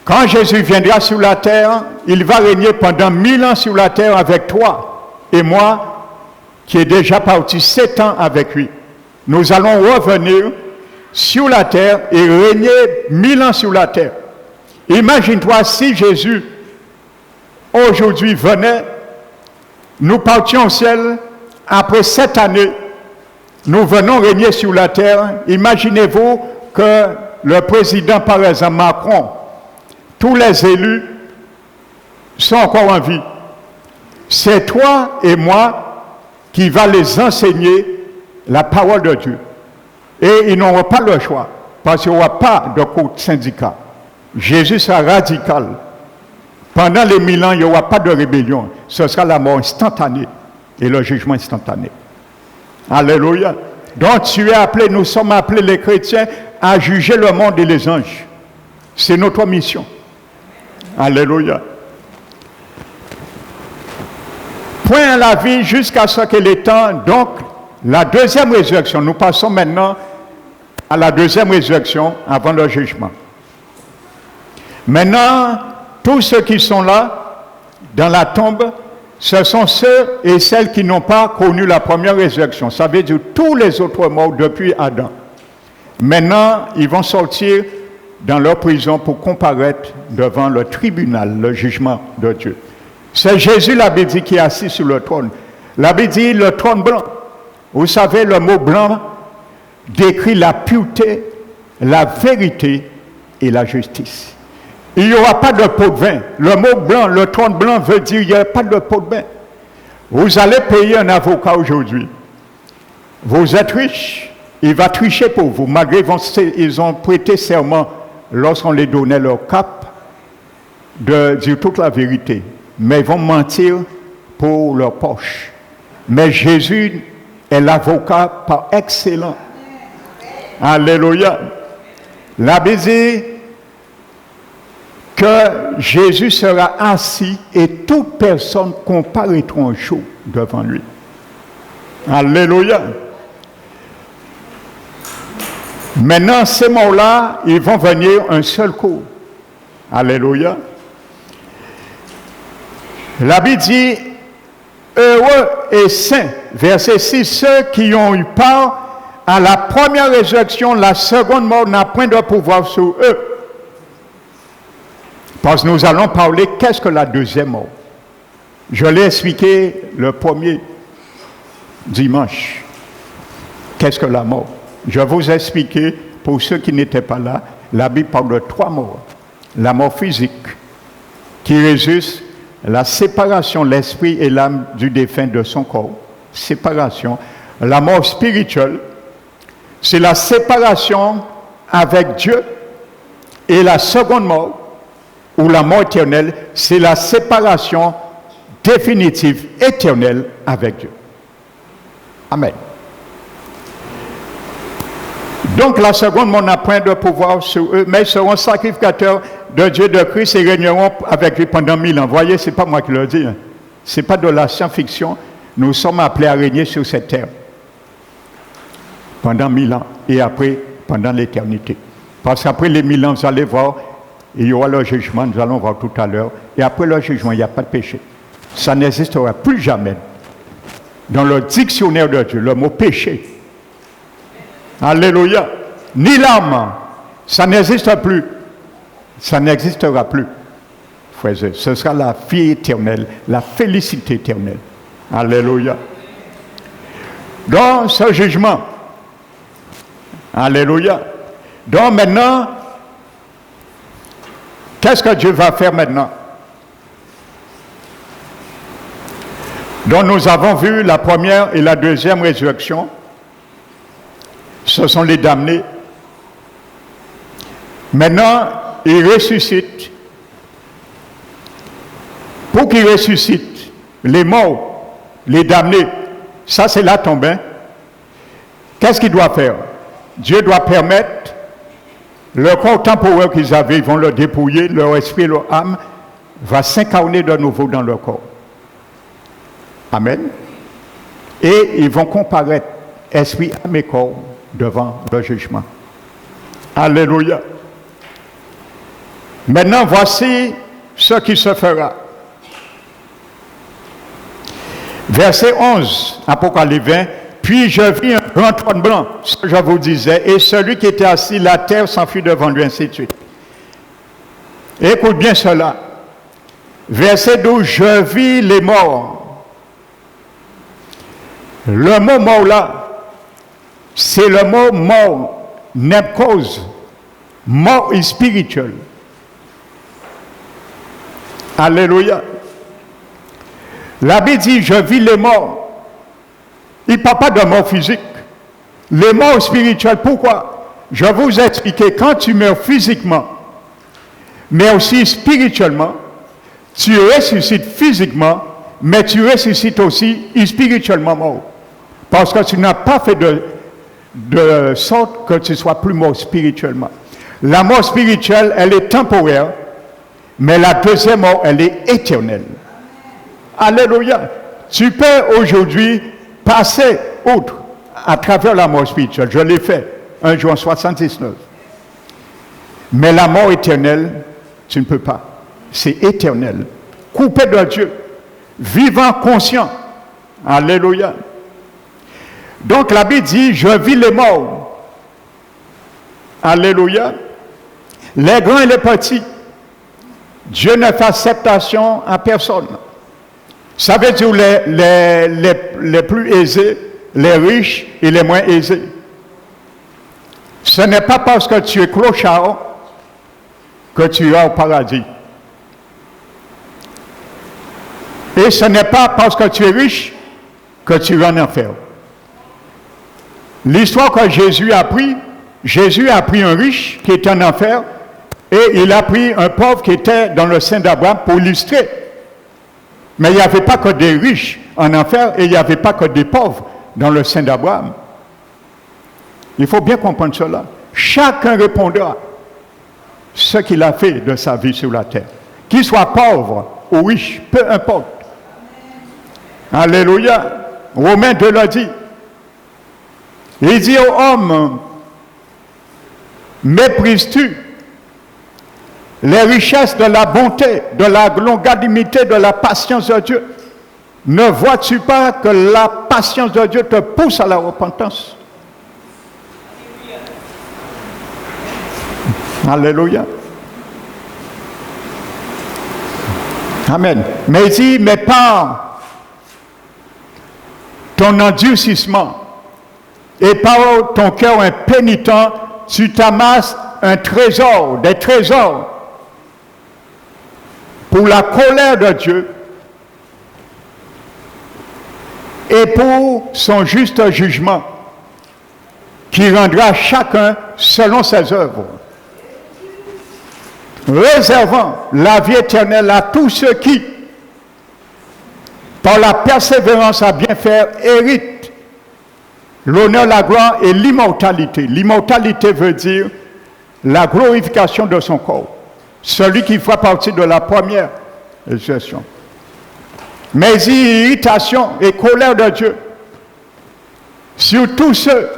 Quand Jésus viendra sur la terre, il va régner pendant 1000 ans sur la terre avec toi et moi, qui est déjà parti 7 ans avec lui. Nous allons revenir sur la terre et régner 1000 ans sur la terre. Imagine-toi si Jésus, aujourd'hui, venait, nous partions au ciel, après 7 années, nous venons régner sur la terre. Imaginez-vous que le président, par exemple, Macron, tous les élus sont encore en vie. C'est toi et moi qui va les enseigner la parole de Dieu. Et ils n'auront pas le choix, parce qu'il n'y aura pas de cours syndicat. Jésus sera radical. Pendant les 1000 ans, il n'y aura pas de rébellion. Ce sera la mort instantanée et le jugement instantané. Alléluia. Donc tu es appelé, nous sommes appelés les chrétiens à juger le monde et les anges. C'est notre mission. Alléluia. Point à la vie jusqu'à ce que les temps, donc la deuxième résurrection. Nous passons maintenant à la deuxième résurrection avant le jugement. Maintenant, tous ceux qui sont là, dans la tombe, ce sont ceux et celles qui n'ont pas connu la première résurrection. Ça veut dire tous les autres morts depuis Adam. Maintenant, ils vont sortir dans leur prison pour comparaître devant le tribunal, le jugement de Dieu. C'est Jésus, la Bible dit, qui est assis sur le trône. La Bible dit le trône blanc. Vous savez, le mot blanc décrit la pureté, la vérité et la justice. Il n'y aura pas de pot de vin. Le mot blanc, le trône blanc veut dire qu'il n'y a pas de pot de vin. Vous allez payer un avocat aujourd'hui. Vous êtes riche, il va tricher pour vous. Malgré qu'ils ont prêté serment lorsqu'on les donnait leur cap de dire toute la vérité. Mais ils vont mentir pour leur poche. Mais Jésus est l'avocat par excellence. Alléluia. La Bible dit que Jésus sera assis et toute personne comparaîtra un jour devant lui. Alléluia. Maintenant, ces morts-là, ils vont venir un seul coup. Alléluia. La Bible dit, heureux et saints, verset 6, ceux qui ont eu part à la première résurrection, la seconde mort n'a point de pouvoir sur eux. Parce que nous allons parler, qu'est-ce que la deuxième mort? Je l'ai expliqué le premier dimanche. Qu'est-ce que la mort? Je vais vous expliquer, pour ceux qui n'étaient pas là, la Bible parle de 3 morts. La mort physique, qui résulte la séparation, l'esprit et l'âme du défunt de son corps. Séparation. La mort spirituelle, c'est la séparation avec Dieu. Et la seconde mort, ou la mort éternelle, c'est la séparation définitive, éternelle avec Dieu. Amen. Donc la seconde, mon apprend de pouvoir sur eux, mais ils seront sacrificateurs de Dieu de Christ et régneront avec lui pendant 1000 ans. Voyez, ce n'est pas moi qui le dis. Hein. Ce n'est pas de la science-fiction. Nous sommes appelés à régner sur cette terre. Pendant 1000 ans. Et après, pendant l'éternité. Parce qu'après les 1000 ans, vous allez voir, il y aura le jugement, nous allons voir tout à l'heure. Et après le jugement, il n'y a pas de péché. Ça n'existera plus jamais. Dans le dictionnaire de Dieu, le mot péché. Alléluia. Ni l'âme. Ça n'existe plus. Ça n'existera plus. Frères, ce sera la vie éternelle, la félicité éternelle. Alléluia. Dans ce jugement. Alléluia. Donc maintenant, qu'est-ce que Dieu va faire maintenant? Donc nous avons vu la première et la deuxième résurrection. Ce sont les damnés. Maintenant, ils ressuscitent. Pour qu'ils ressuscitent, les morts, les damnés, ça c'est la tombe. Hein? Qu'est-ce qu'il doit faire? Dieu doit permettre le corps temporel qu'ils avaient, ils vont le dépouiller, leur esprit, leur âme va s'incarner de nouveau dans leur corps. Amen. Et ils vont comparaître esprit, âme et corps devant le jugement. Alléluia. Maintenant, voici ce qui se fera. Verset 11, Apocalypse 20. Puis je vis un grand trône blanc, ce que je vous disais, et celui qui était assis, la terre s'enfuit devant lui, ainsi de suite. Écoute bien cela. Verset 12, je vis les morts. Le mot mort là, c'est le mot mort, nepkos, mort spirituel. Alléluia. La Bible dit, je vis les morts. Il ne parle pas de mort physique. Les morts spirituelles, pourquoi? Je vous ai expliqué, quand tu meurs physiquement, mais aussi spirituellement, tu ressuscites physiquement, mais tu ressuscites aussi spirituellement mort. Parce que tu n'as pas fait de sorte que tu sois plus mort spirituellement. La mort spirituelle, elle est temporaire, mais la deuxième mort, elle est éternelle. Alléluia. Tu peux aujourd'hui passer outre à travers la mort spirituelle. Je l'ai fait, 1 juin 79. Mais la mort éternelle, tu ne peux pas. C'est éternel. Coupé de Dieu. Vivant, conscient. Alléluia. Donc la Bible dit, je vis les morts. Alléluia. Les grands et les petits. Dieu ne fait acceptation à personne. Ça veut dire les plus aisés, les riches et les moins aisés. Ce n'est pas parce que tu es clochard que tu es au paradis. Et ce n'est pas parce que tu es riche que tu es en enfer. L'histoire que Jésus a pris un riche qui était en enfer et il a pris un pauvre qui était dans le sein d'Abraham pour illustrer. Mais il n'y avait pas que des riches en enfer et il n'y avait pas que des pauvres dans le sein d'Abraham. Il faut bien comprendre cela. Chacun répondra ce qu'il a fait de sa vie sur la terre. Qu'il soit pauvre ou riche, peu importe. Alléluia. Romains 2 le dit. Il dit aux hommes, méprises-tu les richesses de la bonté, de la longanimité, de la patience de Dieu? Ne vois-tu pas que la patience de Dieu te pousse à la repentance? Alléluia. Amen. Mais il dit, mais par ton endurcissement et par ton cœur impénitent, tu t'amasses un trésor, des trésors pour la colère de Dieu et pour son juste jugement qui rendra chacun selon ses œuvres, réservant la vie éternelle à tous ceux qui, par la persévérance à bien faire, héritent l'honneur, la gloire et l'immortalité. L'immortalité veut dire la glorification de son corps. Celui qui fera partie de la première résurrection. Mais irritation et colère de Dieu sur tous ceux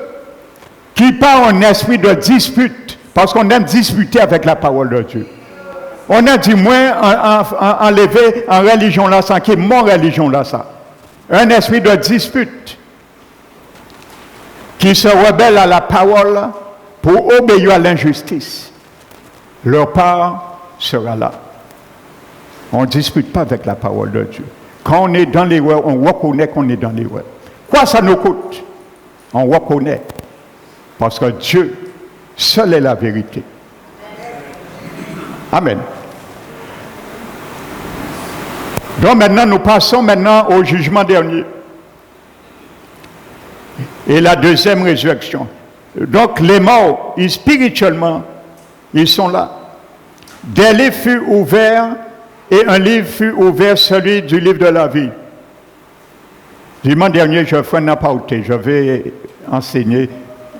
qui partent en esprit de dispute, parce qu'on aime disputer avec la parole de Dieu. On a du moins enlevé en religion là, ça qui est mon religion là, ça. Un esprit de dispute qui se rebelle à la parole pour obéir à l'injustice. Leur part sera là. On ne dispute pas avec la parole de Dieu. Quand on est dans l'erreur, on reconnaît qu'on est dans l'erreur. Quoi ça nous coûte? On reconnaît. Parce que Dieu, seul est la vérité. Amen. Donc maintenant, nous passons maintenant au jugement dernier. Et la deuxième résurrection. Donc les morts, spirituellement, ils sont là. Des livres furent ouverts et un livre fut ouvert, celui du livre de la vie. Dimanche dernier, je ferai un aparté. Je vais enseigner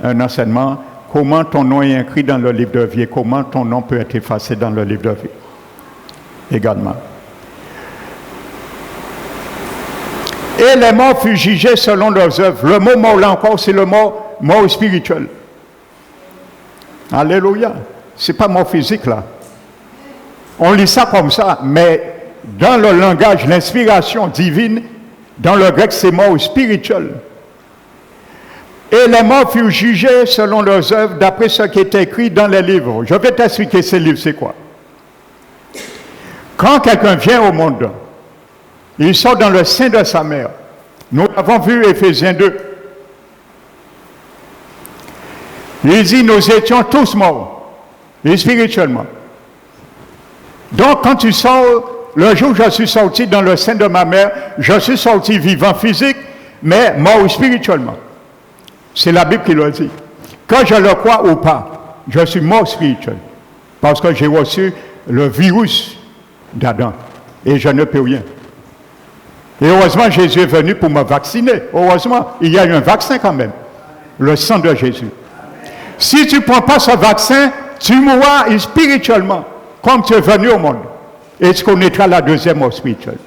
un enseignement. Comment ton nom est écrit dans le livre de vie et comment ton nom peut être effacé dans le livre de vie. Également. Et les morts furent jugés selon leurs œuvres. Le mot mort, là encore, c'est le mot mort spirituel. Alléluia. Ce n'est pas mort physique, là. On lit ça comme ça, mais dans le langage, l'inspiration divine, dans le grec, c'est mort spirituel. Et les morts furent jugés selon leurs œuvres, d'après ce qui est écrit dans les livres. Je vais t'expliquer ces livres, c'est quoi. Quand quelqu'un vient au monde, il sort dans le sein de sa mère. Nous avons vu Éphésiens 2. Il dit, nous étions tous morts, et spirituellement. Donc, quand tu sors, le jour où je suis sorti dans le sein de ma mère, je suis sorti vivant physique, mais mort spirituellement. C'est la Bible qui le dit. Quand je le crois ou pas, je suis mort spirituel. Parce que j'ai reçu le virus d'Adam. Et je ne peux rien. Et heureusement, Jésus est venu pour me vacciner. Heureusement, il y a eu un vaccin quand même. Le sang de Jésus. Si tu ne prends pas ce vaccin, tu mourras spirituellement, comme tu es venu au monde. Et tu connaîtras la deuxième mort spirituelle.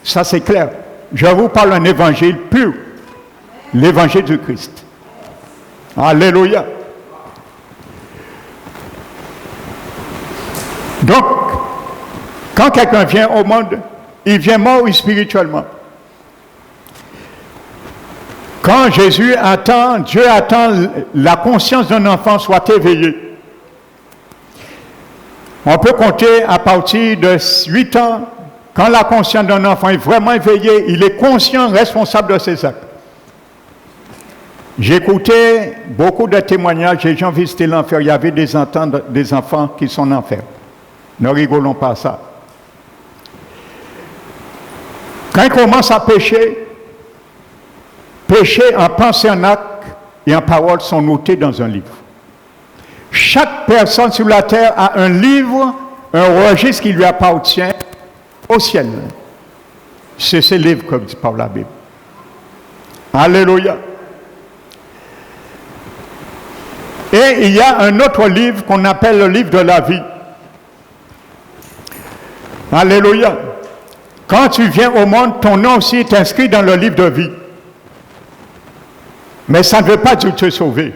Ça, c'est clair. Je vous parle d'un évangile pur. L'évangile du Christ. Alléluia. Donc, quand quelqu'un vient au monde, il vient mort spirituellement. Quand Jésus attend, Dieu attend la conscience d'un enfant soit éveillée. On peut compter à partir de 8 ans, quand la conscience d'un enfant est vraiment éveillée, il est conscient, responsable de ses actes. J'ai écouté beaucoup de témoignages, j'ai gens visité l'enfer, il y avait des enfants qui sont en enfer. Ne rigolons pas à ça. Quand ils commencent à pécher en pensée, en acte et en parole sont notés dans un livre. Chaque personne sur la terre a un livre, un registre qui lui appartient au ciel. C'est ce livre comme dit par la Bible. Alléluia. Et il y a un autre livre qu'on appelle le livre de la vie. Alléluia. Quand tu viens au monde, ton nom aussi est inscrit dans le livre de vie. Mais ça ne veut pas dire te sauver.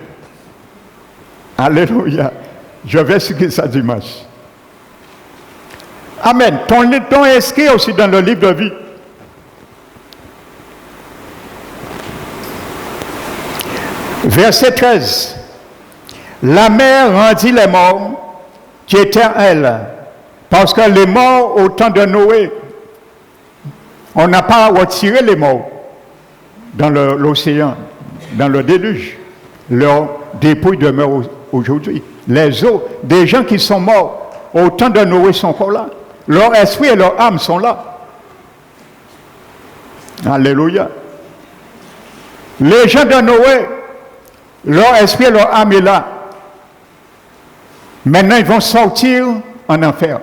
Alléluia. Je vais expliquer ça dimanche. Amen. Ton nom est inscrit aussi dans le livre de vie. Verset 13. La mer rendit les morts qui étaient en elle. Parce que les morts au temps de Noé, on n'a pas retiré les morts dans l'océan, dans le déluge. Leurs dépouilles demeurent aujourd'hui. Les eaux, des gens qui sont morts au temps de Noé sont encore là. Leur esprit et leur âme sont là. Alléluia. Les gens de Noé, leur esprit et leur âme est là. Maintenant, ils vont sortir en enfer.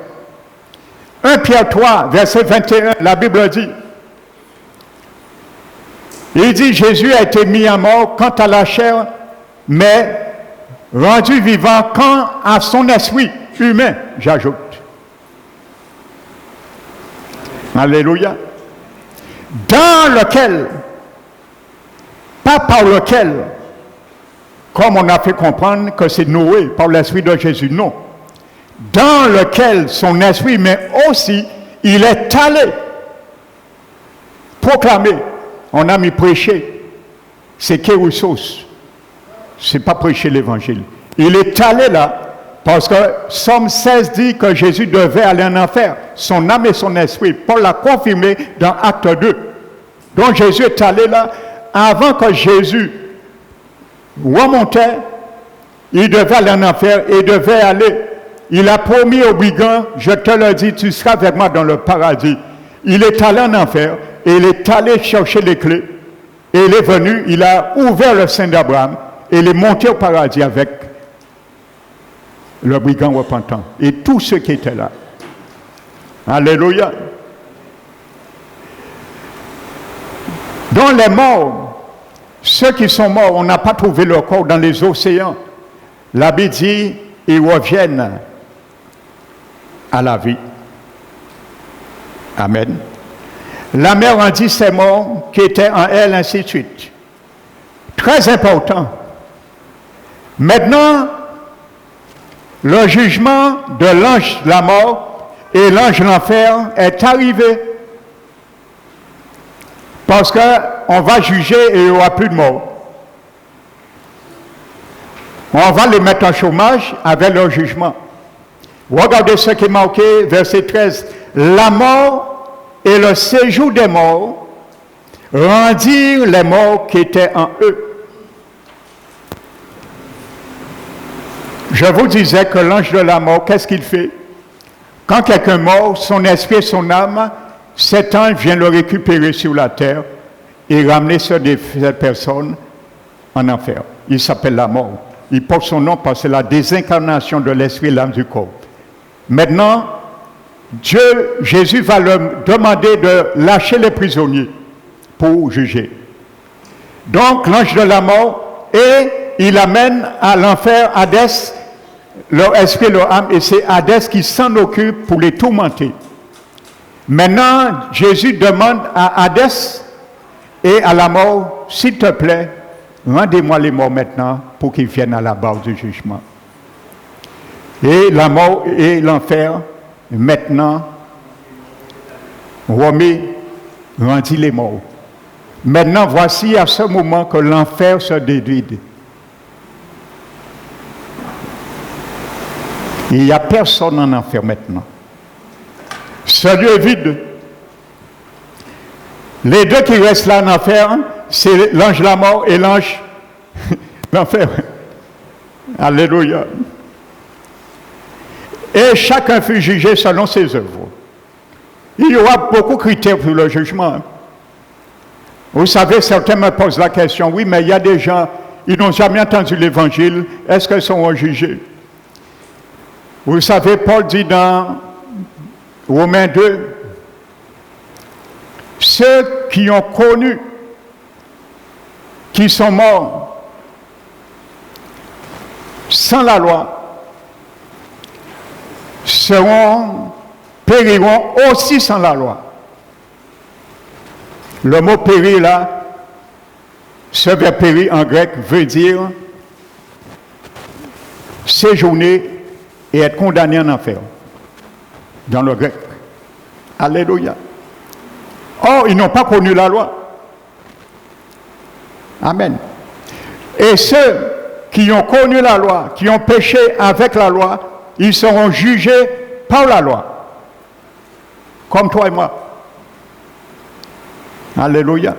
1 Pierre 3, verset 21, la Bible dit, Il dit Jésus a été mis à mort quant à la chair, mais rendu vivant quant à son esprit humain, j'ajoute. Alléluia. Dans lequel, pas par lequel, comme on a fait comprendre que c'est Noé, par l'esprit de Jésus, non. Dans lequel son esprit, mais aussi, il est allé proclamer. On a mis prêcher. C'est kérousos. C'est pas prêcher l'évangile. Il est allé là, parce que Somme 16 dit que Jésus devait aller en enfer. Son âme et son esprit. Paul l'a confirmé dans Acte 2. Donc Jésus est allé là, avant que Jésus remontait, il devait aller en enfer et devait aller. Il a promis aux brigands, je te le dis, tu seras avec moi dans le paradis. Il est allé en enfer et il est allé chercher les clés. Et il est venu, il a ouvert le sein d'Abraham et il est monté au paradis avec le brigand repentant et tous ceux qui étaient là. Alléluia. Donc les morts, ceux qui sont morts, on n'a pas trouvé leur corps dans les océans. La Bible dit, ils reviennent à la vie. Amen. La mer rendit ses morts qui étaient en elle, ainsi de suite. Très important. Maintenant, le jugement de l'ange de la mort et l'ange de l'enfer est arrivé. Parce qu'on va juger et il n'y aura plus de mort. On va les mettre en chômage avec leur jugement. Regardez ce qui est marqué, verset 13. La mort et le séjour des morts rendirent les morts qui étaient en eux. Je vous disais que l'ange de la mort, qu'est-ce qu'il fait? Quand quelqu'un meurt, son esprit et son âme, cet ange vient le récupérer sur la terre et ramener cette personne en enfer. Il s'appelle la mort. Il porte son nom parce que c'est la désincarnation de l'esprit et l'âme du corps. Maintenant, Jésus va leur demander de lâcher les prisonniers pour juger. Donc, l'ange de la mort, et il amène à l'enfer Hadès, leur esprit, leur âme, et c'est Hadès qui s'en occupe pour les tourmenter. Maintenant, Jésus demande à Hadès et à la mort, s'il te plaît, rendez-moi les morts maintenant pour qu'ils viennent à la barre du jugement. Et la mort et l'enfer, maintenant, rendit les morts. Maintenant, voici à ce moment que l'enfer se dévide. Il n'y a personne en enfer maintenant. Ce lieu est vide. Les deux qui restent là en enfer, c'est l'ange de la mort et l'ange l'enfer. Alléluia. Et chacun fut jugé selon ses œuvres. Il y aura beaucoup de critères pour le jugement. Vous savez, certains me posent la question, oui, mais il y a des gens, ils n'ont jamais entendu l'évangile, est-ce qu'ils seront jugés? Vous savez, Paul dit dans Romains 2, ceux qui ont connu, qui sont morts sans la loi, périront aussi sans la loi. Le mot périr là, ce verbe périr en grec veut dire séjourner et être condamné en enfer. Dans le grec. Alléluia. Or, ils n'ont pas connu la loi. Amen. Et ceux qui ont connu la loi, qui ont péché avec la loi, ils seront jugés par la loi. Comme toi et moi. Alléluia.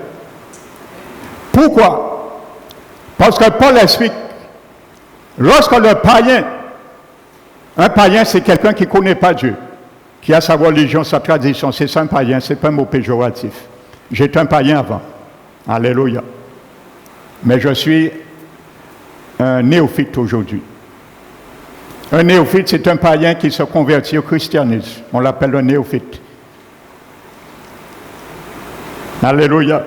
Pourquoi? Parce que Paul explique, lorsque le païen, un païen c'est quelqu'un qui ne connaît pas Dieu, qui a sa religion, sa tradition, c'est ça un païen, ce n'est pas un mot péjoratif. J'étais un païen avant. Alléluia. Mais je suis un néophyte aujourd'hui. Un néophyte, c'est un païen qui se convertit au christianisme. On l'appelle un néophyte. Alléluia.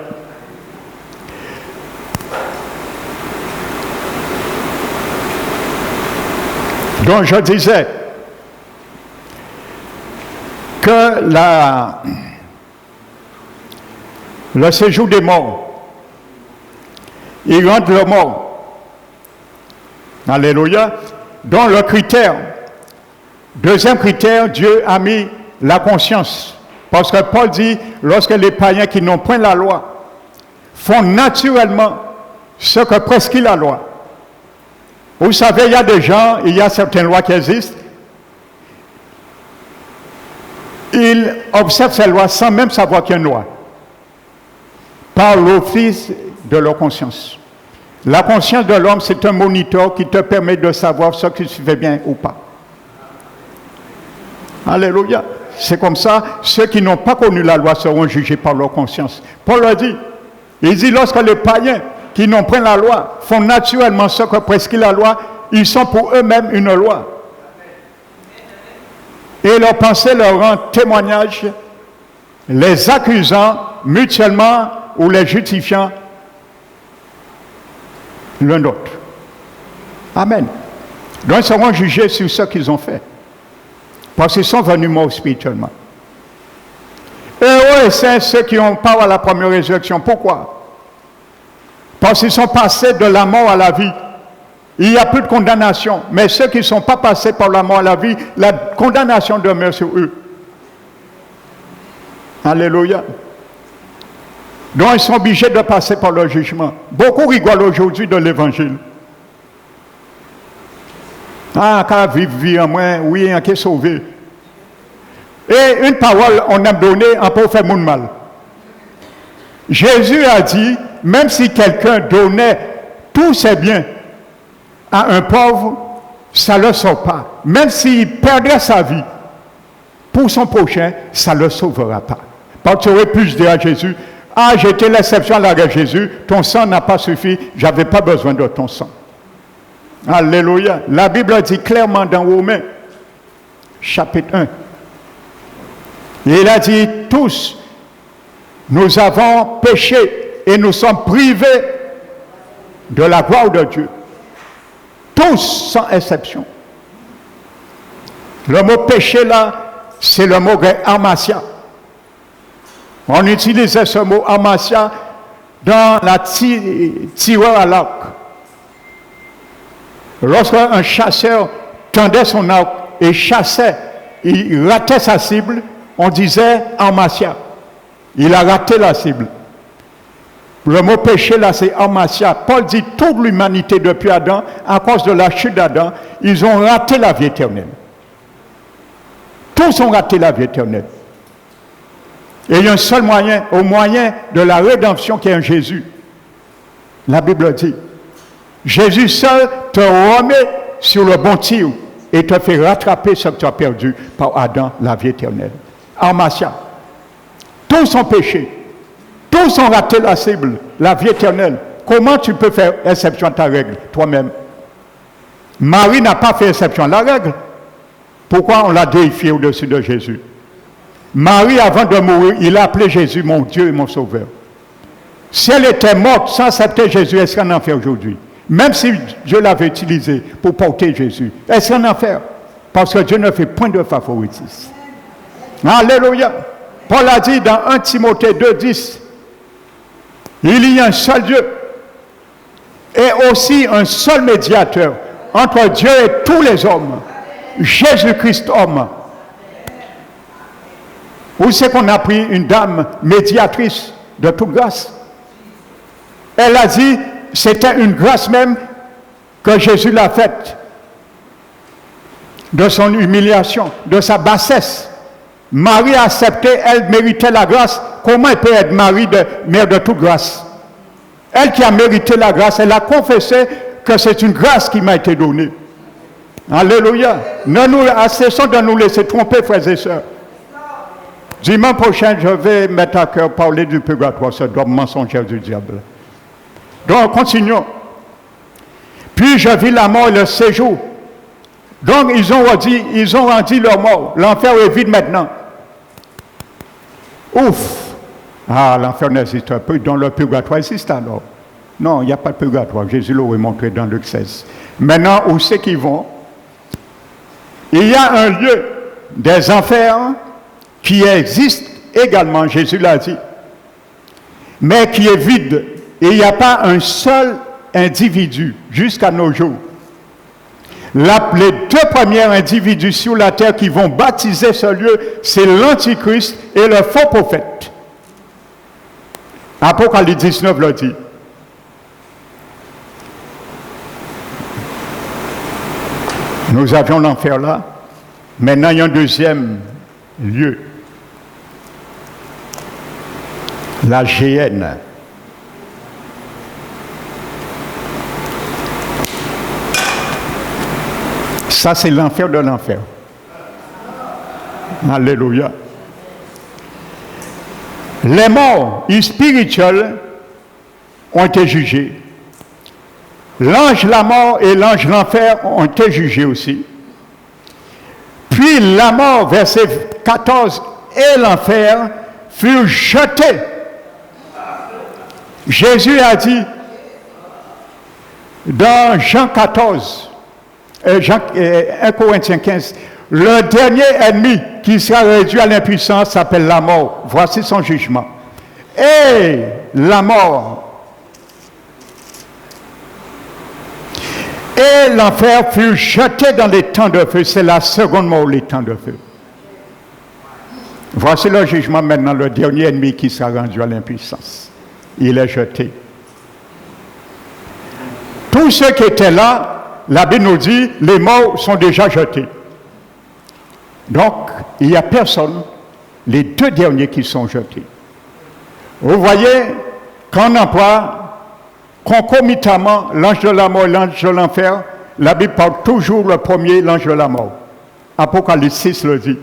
Donc je disais que le séjour des morts, il rentre le mort. Alléluia. Donc le critère, deuxième critère, Dieu a mis la conscience. Parce que Paul dit, lorsque les païens qui n'ont point la loi font naturellement ce que prescrit la loi. Vous savez, il y a des gens, il y a certaines lois qui existent. Ils observent ces lois sans même savoir qu'il y a une loi. Par l'office de leur conscience. La conscience de l'homme, c'est un moniteur qui te permet de savoir ce qui se fait bien ou pas. Alléluia. C'est comme ça, ceux qui n'ont pas connu la loi seront jugés par leur conscience. Paul a dit, il dit, lorsque les païens qui n'ont pas la loi font naturellement ce que prescrit la loi, ils sont pour eux-mêmes une loi. Et leur pensée leur rend témoignage, les accusant mutuellement ou les justifiant l'un l'autre. Amen. Donc ils seront jugés sur ce qu'ils ont fait. Parce qu'ils sont venus morts spirituellement. Heureux et saints ceux qui ont part à la première résurrection. Pourquoi? Parce qu'ils sont passés de la mort à la vie. Il n'y a plus de condamnation. Mais ceux qui ne sont pas passés par la mort à la vie, la condamnation demeure sur eux. Alléluia. Donc ils sont obligés de passer par le jugement. Beaucoup rigolent aujourd'hui de l'évangile. Ah, quand vivre en moi, oui, on est sauvé. Et une parole, on a donné, on peut faire mon mal. Jésus a dit, même si quelqu'un donnait tous ses biens à un pauvre, ça ne le sauve pas. Même s'il perdrait sa vie pour son prochain, ça ne le sauvera pas. Parce que tu aurais pu dire à Jésus, ah, j'étais l'exception à la règle, Jésus, ton sang n'a pas suffi, je n'avais pas besoin de ton sang. Alléluia. La Bible dit clairement dans Romains, chapitre 1. Il a dit, tous, nous avons péché et nous sommes privés de la gloire de Dieu. Tous, sans exception. Le mot péché là, c'est le mot grec amasia. On utilisait ce mot amasia dans la tireur à l'arc. Lorsqu'un chasseur tendait son arc et chassait, il ratait sa cible, on disait amasia. Il a raté la cible. Le mot péché là, c'est amasia. Paul dit toute l'humanité depuis Adam, à cause de la chute d'Adam, ils ont raté la vie éternelle. Tous ont raté la vie éternelle. Et il y a un seul moyen, au moyen de la rédemption qui est en Jésus. La Bible dit, Jésus seul te remet sur le bon tir et te fait rattraper ce que tu as perdu par Adam, la vie éternelle. Amasia. Tous ont péché. Tous ont raté la cible, la vie éternelle. Comment tu peux faire exception à ta règle, toi-même? Marie n'a pas fait exception à la règle. Pourquoi on l'a déifié au-dessus de Jésus? Marie, avant de mourir, il a appelé Jésus mon Dieu et mon Sauveur. Si elle était morte sans accepter Jésus, est-ce qu'elle en fait aujourd'hui? Même si Dieu l'avait utilisé pour porter Jésus, est-ce qu'elle en fait? Parce que Dieu ne fait point de favoritisme. Alléluia. Paul a dit dans 1 Timothée 2,10, il y a un seul Dieu et aussi un seul médiateur entre Dieu et tous les hommes, Jésus-Christ homme. Où c'est qu'on a pris une dame médiatrice de toute grâce? Elle a dit, c'était une grâce même que Jésus l'a faite, de son humiliation, de sa bassesse. Marie a accepté, elle méritait la grâce. Comment elle peut être Marie de mère de toute grâce? Elle qui a mérité la grâce, elle a confessé que c'est une grâce qui m'a été donnée. Alléluia. Cessons de nous laisser tromper, frères et sœurs. Dimanche prochain, je vais mettre à cœur parler du purgatoire, ce dogme mensongère du diable. Donc, continuons. Puis je vis la mort et le séjour. Donc, ils ont rendu leur mort. L'enfer est vide maintenant. Ouf! Ah, l'enfer n'existe plus. Donc, le purgatoire existe alors. Non, il n'y a pas de purgatoire. Jésus l'aurait montré dans Luc 16. Maintenant, où c'est qu'ils vont? Il y a un lieu des enfers qui existe également, Jésus l'a dit, mais qui est vide. Et il n'y a pas un seul individu jusqu'à nos jours. Les deux premiers individus sur la terre qui vont baptiser ce lieu, c'est l'Antichrist et le faux prophète. Apocalypse 19 le dit. Nous avions l'enfer là. Maintenant, il y a un deuxième lieu. La géhenne. Ça, c'est l'enfer de l'enfer. Alléluia. Les morts spirituels ont été jugés. L'ange la mort et l'ange l'enfer ont été jugés aussi. Puis la mort, verset 14, et l'enfer furent jetés. Jésus a dit dans Jean 14, 1 Corinthiens 15, le dernier ennemi qui sera réduit à l'impuissance s'appelle la mort. Voici son jugement. Et la mort et l'enfer fut jeté dans les temps de feu. C'est la seconde mort, les temps de feu. Voici le jugement maintenant, le dernier ennemi qui sera rendu à l'impuissance. Il est jeté. Tous ceux qui étaient là, la Bible nous dit, les morts sont déjà jetés. Donc, il n'y a personne, les deux derniers qui sont jetés. Vous voyez, quand on emploie concomitamment l'ange de la mort et l'ange de l'enfer, la Bible parle toujours le premier, l'ange de la mort. Apocalypse 6 le dit.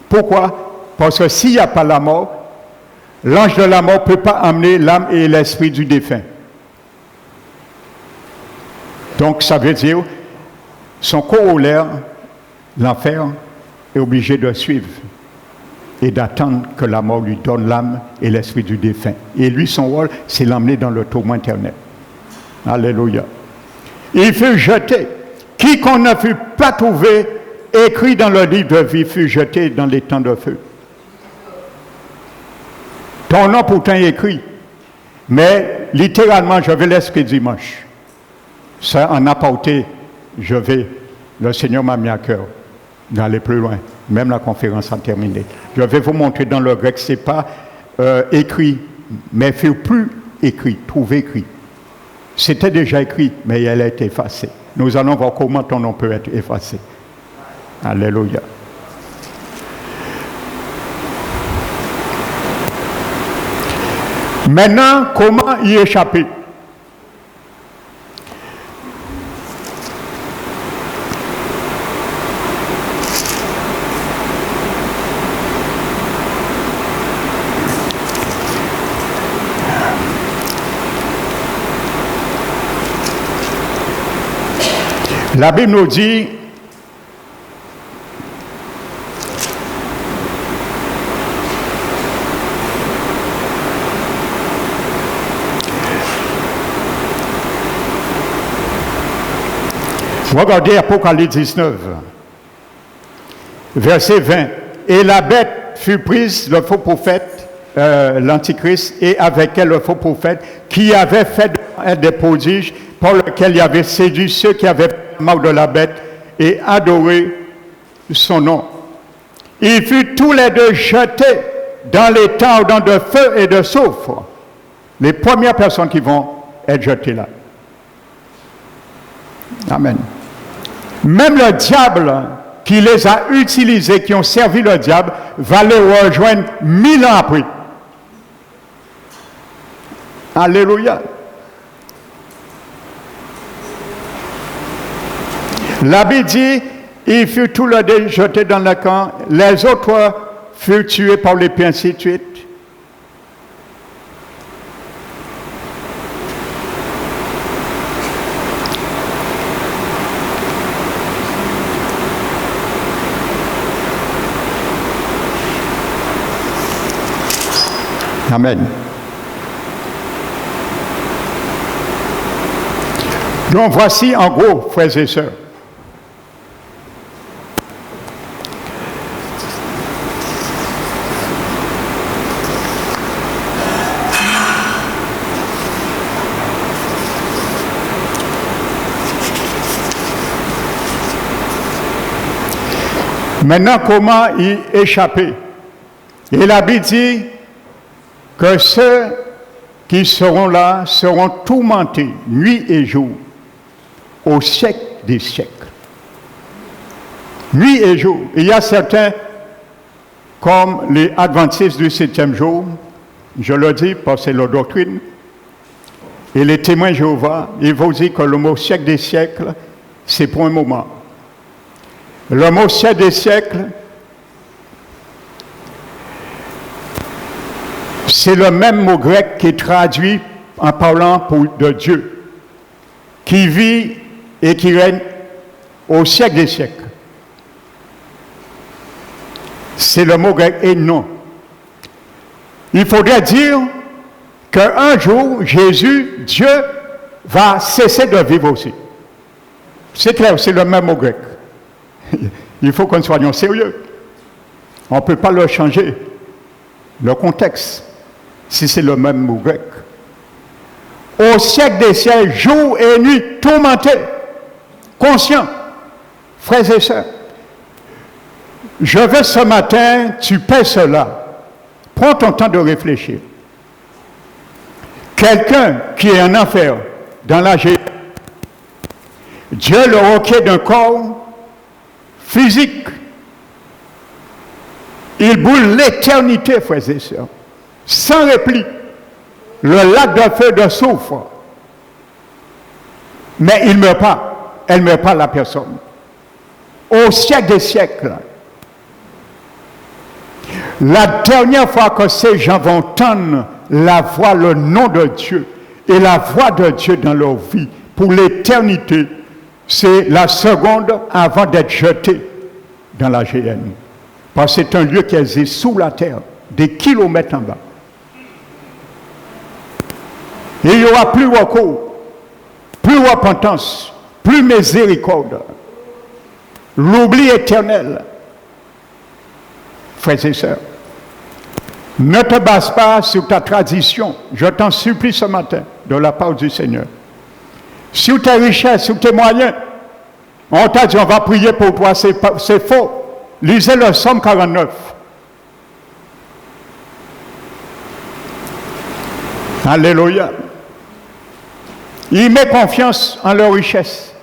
Pourquoi? Parce que s'il n'y a pas la mort, l'ange de la mort ne peut pas amener l'âme et l'esprit du défunt. Donc ça veut dire, son corollaire, l'enfer, est obligé de suivre et d'attendre que la mort lui donne l'âme et l'esprit du défunt. Et lui, son rôle, c'est l'emmener dans le tourment éternel. Alléluia. Il fut jeté. Quiconque ne fut pas trouvé écrit dans le livre de vie fut jeté dans les temps de feu. Ton nom pourtant est écrit, mais littéralement, je vais l'expliquer dimanche. Ça en apporté, le Seigneur m'a mis à cœur d'aller plus loin, même la conférence a terminé. Je vais vous montrer dans le grec, ce n'est pas écrit, mais fut plus écrit, trouvé écrit. C'était déjà écrit, mais elle a été effacée. Nous allons voir comment ton nom peut être effacé. Alléluia. Maintenant, comment y échapper? La Bible nous dit regardez Apocalypse 19, verset 20. Et la bête fut prise, le faux prophète, l'Antichrist, et avec elle le faux prophète, qui avait fait des prodiges par lesquels il avait séduit ceux qui avaient la marque de la bête et adoré son nom. Ils furent tous les deux jetés dans les temps ardents de feu et de soufre. Les premières personnes qui vont être jetées là. Amen. Même le diable qui les a utilisés, qui ont servi le diable, va les rejoindre 1000 ans après. Alléluia. La Bible dit, ils furent tous les deux jetés dans le camp, les autres furent tués par l'épée, ainsi de suite. Amen. Donc voici en gros, frères et sœurs, Maintenant, comment y échapper? Et la Bible dit que ceux qui seront là seront tourmentés nuit et jour au siècle des siècles. Nuit et jour. Il y a certains, comme les adventistes du 7e jour, je le dis parce que c'est leur doctrine, et les témoins Jéhovah, ils vont dire que le mot siècle des siècles, c'est pour un moment. Le mot siècle des siècles, c'est le même mot grec qui est traduit en parlant de Dieu, qui vit et qui règne au siècle des siècles. C'est le mot grec et non. Il faudrait dire qu'un jour, Jésus, Dieu, va cesser de vivre aussi. C'est clair, c'est le même mot grec. Il faut que nous soyons sérieux. On ne peut pas le changer, le contexte, si c'est le même mot grec. Au siècle des siècles, jour et nuit, tourmentés, conscients, frères et sœurs. Je veux ce matin, tu paies cela. Prends ton temps de réfléchir. Quelqu'un qui est en enfer, dans la géhenne, Dieu le requiert d'un corps physique. Il boule l'éternité, frères et sœurs, sans repli. Le lac de feu de soufre. Mais il ne meurt pas. Elle ne meurt pas, la personne. Au siècle des siècles, la dernière fois que ces gens vont entendre la voix, le nom de Dieu et la voix de Dieu dans leur vie pour l'éternité, c'est la seconde avant d'être jeté dans la géhenne. Parce que c'est un lieu qui existe sous la terre, des kilomètres en bas. Et il n'y aura plus recours, plus repentance, plus miséricorde. L'oubli éternel. Frères et sœurs, ne te base pas sur ta tradition. Je t'en supplie ce matin, de la part du Seigneur. Sur tes richesses, sur tes moyens, on t'a dit on va prier pour toi, c'est faux. Lisez le Psaume 49. Alléluia. Il met confiance en leur richesse,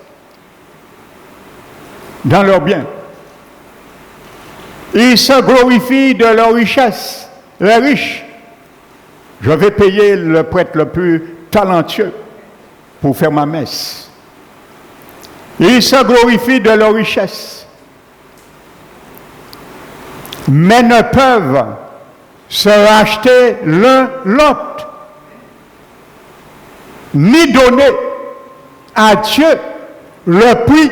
dans leurs biens. Ils se glorifient de leur richesse, les riches. Je vais payer le prêtre le plus talentueux pour faire ma messe. Ils se glorifient de leur richesse, mais ne peuvent se racheter l'un l'autre, ni donner à Dieu le prix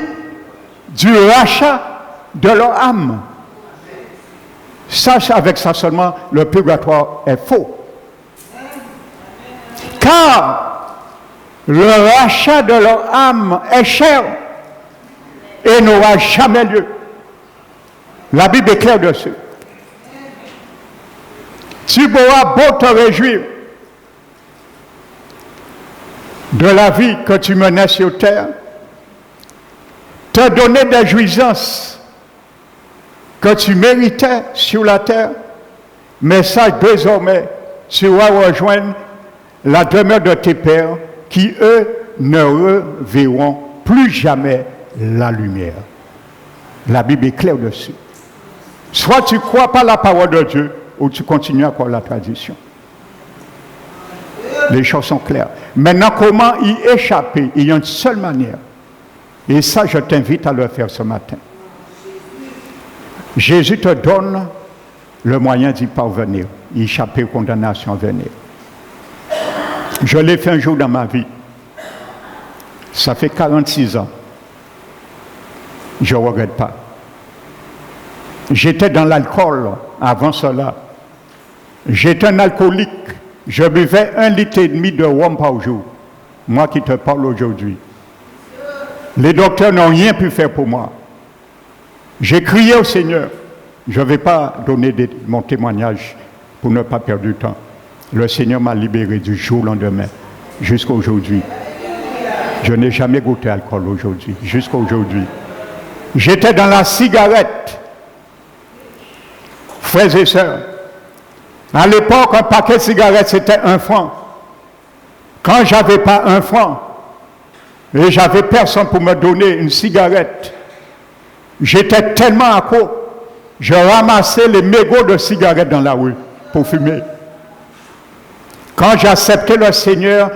du rachat de leur âme. Sache avec ça seulement, le purgatoire est faux. Car le rachat de leur âme est cher et n'aura jamais lieu. La Bible est claire dessus. Tu pourras beau te réjouir de la vie que tu menais sur terre, te donner des jouissances que tu méritais sur la terre, mais sache désormais, tu vas rejoindre la demeure de tes pères qui, eux, ne reverront plus jamais la lumière. La Bible est claire dessus. Soit tu ne crois pas la parole de Dieu, ou tu continues à croire la tradition. Les choses sont claires. Maintenant, comment y échapper? Il y a une seule manière. Et ça, je t'invite à le faire ce matin. Jésus te donne le moyen d'y parvenir, y échapper aux condamnations à venir. Je l'ai fait un jour dans ma vie. Ça fait 46 ans. Je ne regrette pas. J'étais dans l'alcool avant cela. J'étais un alcoolique. Je buvais 1,5 litre de rhum par jour. Moi qui te parle aujourd'hui. Les docteurs n'ont rien pu faire pour moi. J'ai crié au Seigneur. Je ne vais pas donner mon témoignage pour ne pas perdre du temps. Le Seigneur m'a libéré du jour au lendemain jusqu'à aujourd'hui. Je n'ai jamais goûté l'alcool aujourd'hui, jusqu'à aujourd'hui. J'étais dans la cigarette. Frères et sœurs, à l'époque, un paquet de cigarettes, c'était 1 franc. Quand j'avais pas 1 franc, et j'avais personne pour me donner une cigarette, j'étais tellement accro, je ramassais les mégots de cigarettes dans la rue pour fumer. Quand j'ai accepté le Seigneur,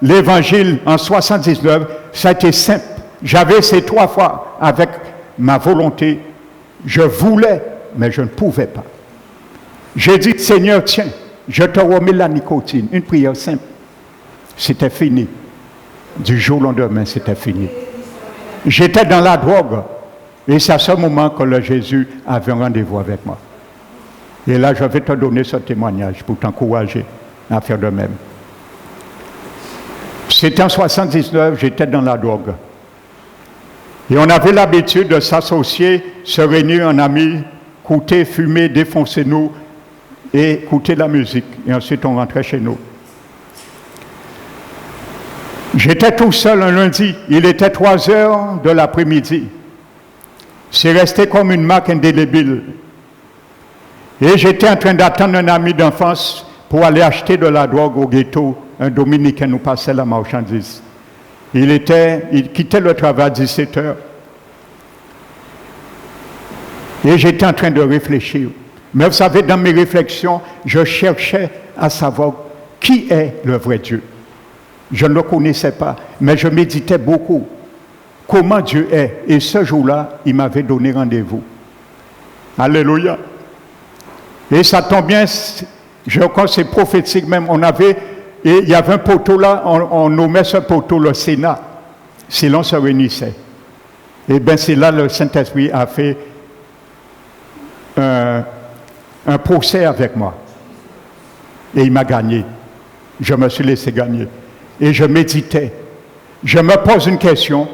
l'évangile en 79, ça a été simple. J'avais ces 3 fois avec ma volonté. Je voulais, mais je ne pouvais pas. J'ai dit, Seigneur, tiens, je te remets la nicotine. Une prière simple. C'était fini. Du jour au lendemain, c'était fini. J'étais dans la drogue. Et c'est à ce moment que le Jésus avait un rendez-vous avec moi. Et là, je vais te donner ce témoignage pour t'encourager à faire de même. C'était en 79, j'étais dans la drogue. Et on avait l'habitude de s'associer, se réunir en amis, écouter, fumer, défoncer nous et écouter la musique. Et ensuite, on rentrait chez nous. J'étais tout seul un lundi. Il était 3 heures de l'après-midi. C'est resté comme une marque indélébile. Et j'étais en train d'attendre un ami d'enfance pour aller acheter de la drogue au ghetto. Un Dominicain nous passait la marchandise. Il quittait le travail à 17 heures. Et j'étais en train de réfléchir. Mais vous savez, dans mes réflexions, je cherchais à savoir qui est le vrai Dieu. Je ne le connaissais pas, mais je méditais beaucoup. Comment Dieu est. Et ce jour-là, il m'avait donné rendez-vous. Alléluia. Et ça tombe bien, je crois que c'est prophétique même. Et il y avait un poteau là, on nommait ce poteau le Sénat. C'est là on se réunissait. Et bien c'est là le Saint-Esprit a fait un procès avec moi. Et il m'a gagné. Je me suis laissé gagner. Et je méditais. Je me pose une question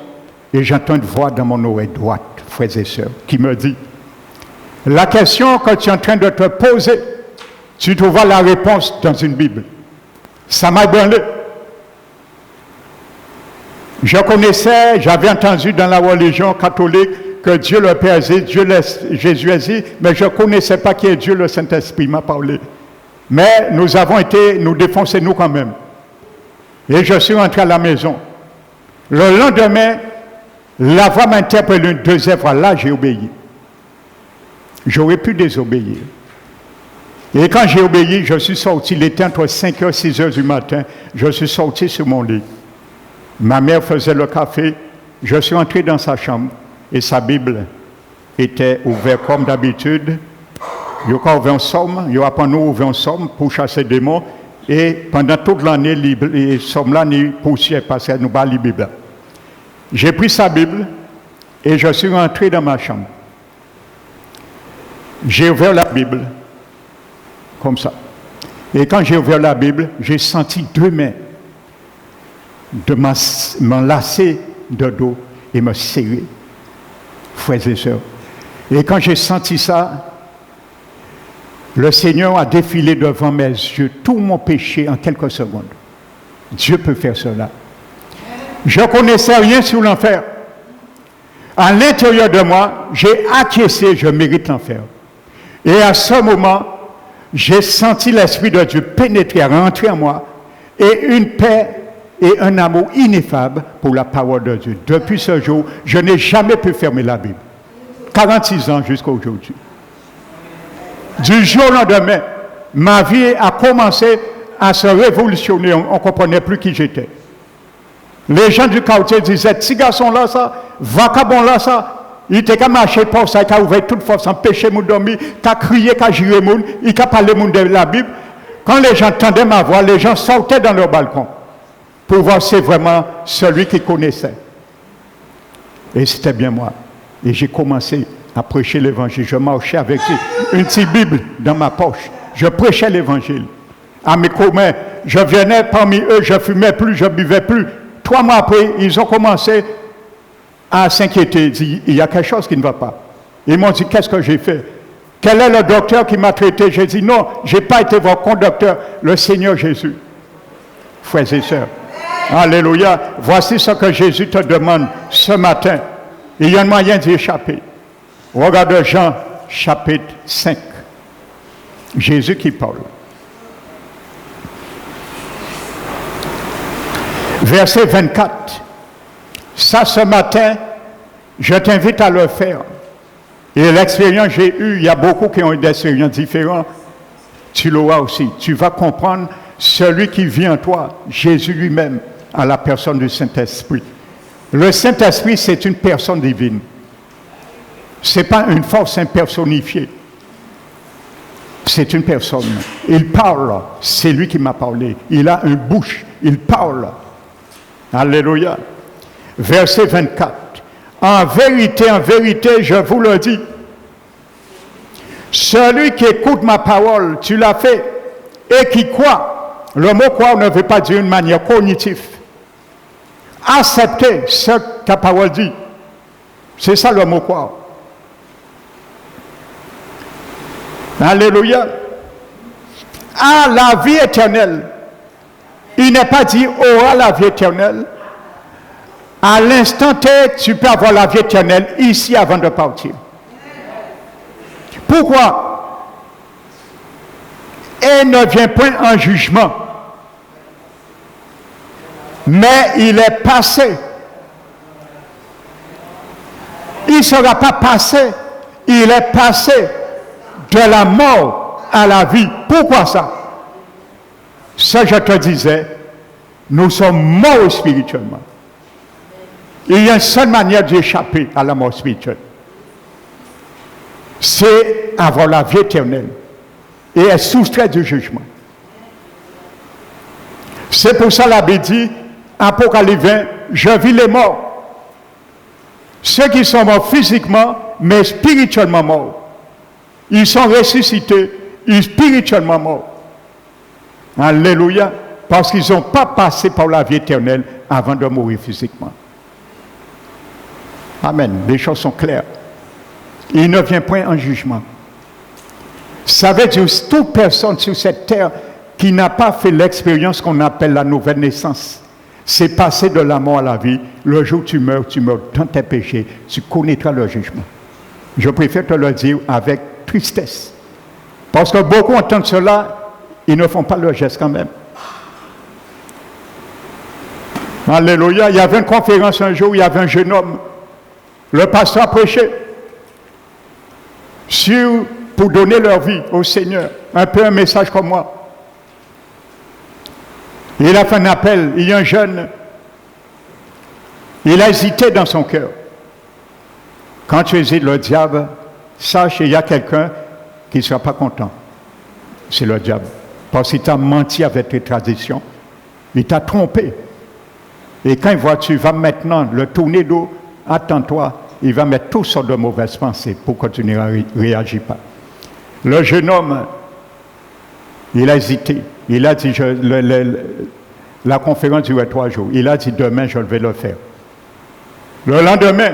et j'entends une voix dans mon oreille droite, frères et sœurs, qui me dit, la question que tu es en train de te poser, tu trouveras la réponse dans une Bible. Ça m'a ébranlé. Je connaissais, j'avais entendu dans la religion catholique que Dieu le Père existe, Jésus existe, mais je ne connaissais pas qui est Dieu, le Saint-Esprit m'a parlé. Mais nous défonçons nous quand même. Et je suis rentré à la maison. Le lendemain, la voix m'a interpellé une deuxième fois. Là, j'ai obéi. J'aurais pu désobéir. Et quand j'ai obéi, je suis sorti. Il était entre 5h et 6h du matin. Je suis sorti sur mon lit. Ma mère faisait le café. Je suis entré dans sa chambre. Et sa Bible était ouverte comme d'habitude. Il y a ouvert un somme. Il y a pas nous ouvert un somme pour chasser des démons. Et pendant toute l'année, les sommes-là n'y poussière parce qu'elle nous bat la Bible. J'ai pris sa Bible et je suis rentré dans ma chambre. J'ai ouvert la Bible, comme ça. Et quand j'ai ouvert la Bible, j'ai senti 2 mains m'enlacer de dos et me serrer, frères et sœurs. Et quand j'ai senti ça, le Seigneur a défilé devant mes yeux tout mon péché en quelques secondes. Dieu peut faire cela. Je ne connaissais rien sur l'enfer. À l'intérieur de moi, j'ai acquiescé, je mérite l'enfer. Et à ce moment, j'ai senti l'Esprit de Dieu pénétrer, rentrer en moi, et une paix et un amour ineffable pour la parole de Dieu. Depuis ce jour, je n'ai jamais pu fermer la Bible. 46 ans jusqu'à aujourd'hui. Du jour au lendemain, ma vie a commencé à se révolutionner. On ne comprenait plus qui j'étais. Les gens du quartier disaient, petit garçon là, ça, vacabon là, ça, il était qu'à marcher pour ça, il a ouvert toute force, empêché mon dormir, il a crié, il a géré mon, il a parlé de la Bible. Quand les gens entendaient ma voix, les gens sortaient dans leur balcon pour voir si c'est vraiment celui qu'ils connaissaient. Et c'était bien moi. Et j'ai commencé à prêcher l'évangile. Je marchais avec une petite Bible dans ma poche. Je prêchais l'évangile. À mes communs, je venais parmi eux, je ne fumais plus, je ne buvais plus. 3 mois après, ils ont commencé à s'inquiéter. Ils disent, il y a quelque chose qui ne va pas. Ils m'ont dit, qu'est-ce que j'ai fait? Quel est le docteur qui m'a traité? J'ai dit, non, je n'ai pas été votre conducteur, le Seigneur Jésus. Frères et sœurs, alléluia. Voici ce que Jésus te demande ce matin. Il y a un moyen d'y échapper. Regarde Jean, chapitre 5. Jésus qui parle. Verset 24. Ça, ce matin, je t'invite à le faire. Et l'expérience que j'ai eue, il y a beaucoup qui ont eu des expériences différentes. Tu l'auras aussi. Tu vas comprendre celui qui vit en toi, Jésus lui-même, à la personne du Saint-Esprit. Le Saint-Esprit, c'est une personne divine. Ce n'est pas une force impersonnifiée. C'est une personne. Il parle. C'est lui qui m'a parlé. Il a une bouche. Il parle. Alléluia. Verset 24. En vérité, je vous le dis. Celui qui écoute ma parole, tu l'as fait, et qui croit. Le mot croire ne veut pas dire d'une manière cognitive. Accepter ce que ta parole dit. C'est ça le mot croire. Alléluia. À la vie éternelle. Il n'est pas dit aura la vie éternelle. À l'instant T, tu peux avoir la vie éternelle ici avant de partir. Pourquoi? Et ne vient point en jugement. Mais il est passé. Il ne sera pas passé. Il est passé de la mort à la vie. Pourquoi ça? Ça, je te disais, nous sommes morts spirituellement. Il y a une seule manière d'échapper à la mort spirituelle. C'est avoir la vie éternelle et être soustrait du jugement. C'est pour ça la Bible dit, Apocalypse 20, je vis les morts. Ceux qui sont morts physiquement, mais spirituellement morts. Ils sont ressuscités, ils sont spirituellement morts. Alléluia. Parce qu'ils n'ont pas passé par la vie éternelle avant de mourir physiquement. Amen. Les choses sont claires. Il ne vient point en jugement. Ça veut dire que toute personne sur cette terre qui n'a pas fait l'expérience qu'on appelle la nouvelle naissance, c'est passer de la mort à la vie. Le jour où tu meurs dans tes péchés, tu connaîtras le jugement. Je préfère te le dire avec tristesse. Parce que beaucoup entendent cela, ils ne font pas le geste quand même. Alléluia. Il y avait une conférence un jour, il y avait un jeune homme. Le pasteur a prêché pour donner leur vie au Seigneur. Un peu un message comme moi. Il a fait un appel. Il y a un jeune. Il a hésité dans son cœur. Quand tu hésites, le diable, sache qu'il y a quelqu'un qui ne sera pas content. C'est le diable. Parce qu'il t'a menti avec tes traditions. Il t'a trompé. Et quand il voit, tu vas maintenant le tourner d'eau, attends-toi, il va mettre toutes sortes de mauvaises pensées pour que tu ne réagis pas. Le jeune homme, il a hésité. Il a dit, la conférence durait 3 jours. Il a dit, demain, je vais le faire. Le lendemain,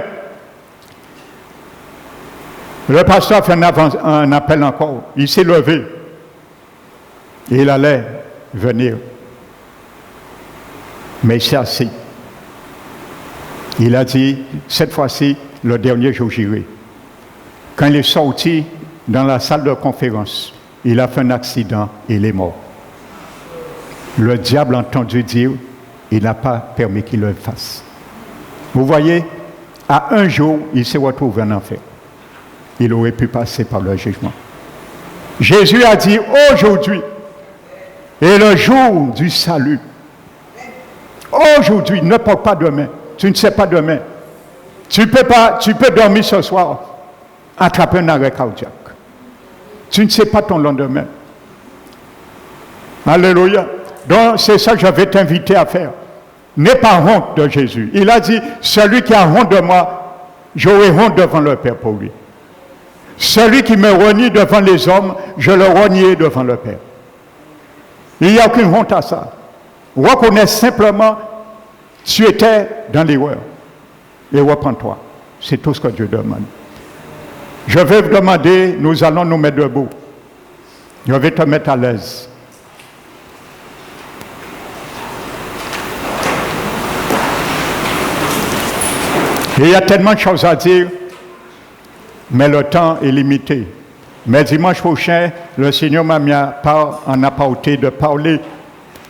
le pasteur a fait un appel encore. Il s'est levé. Et il allait venir. Mais il s'est assis. Il a dit, cette fois-ci, le dernier jour, j'irai. Quand il est sorti dans la salle de conférence, il a fait un accident et il est mort. Le diable a entendu dire, il n'a pas permis qu'il le fasse. Vous voyez, à un jour, il s'est retrouvé en enfer. Il aurait pu passer par le jugement. Jésus a dit, aujourd'hui est le jour du salut. Aujourd'hui, ne parle pas demain. Tu ne sais pas demain. Tu peux dormir ce soir, attraper un arrêt cardiaque. Tu ne sais pas ton lendemain. Alléluia. Donc, c'est ça que je vais t'inviter à faire. N'aie pas honte de Jésus. Il a dit, celui qui a honte de moi, j'aurai honte devant le Père pour lui. Celui qui me renie devant les hommes, je le renierai devant le Père. Il n'y a aucune honte à ça. Reconnais simplement, tu étais dans l'erreur. Et reprends-toi. C'est tout ce que Dieu demande. Je vais vous demander, nous allons nous mettre debout. Je vais te mettre à l'aise. Il y a tellement de choses à dire, mais le temps est limité. Mais dimanche prochain, le Seigneur m'a mis en apporté de parler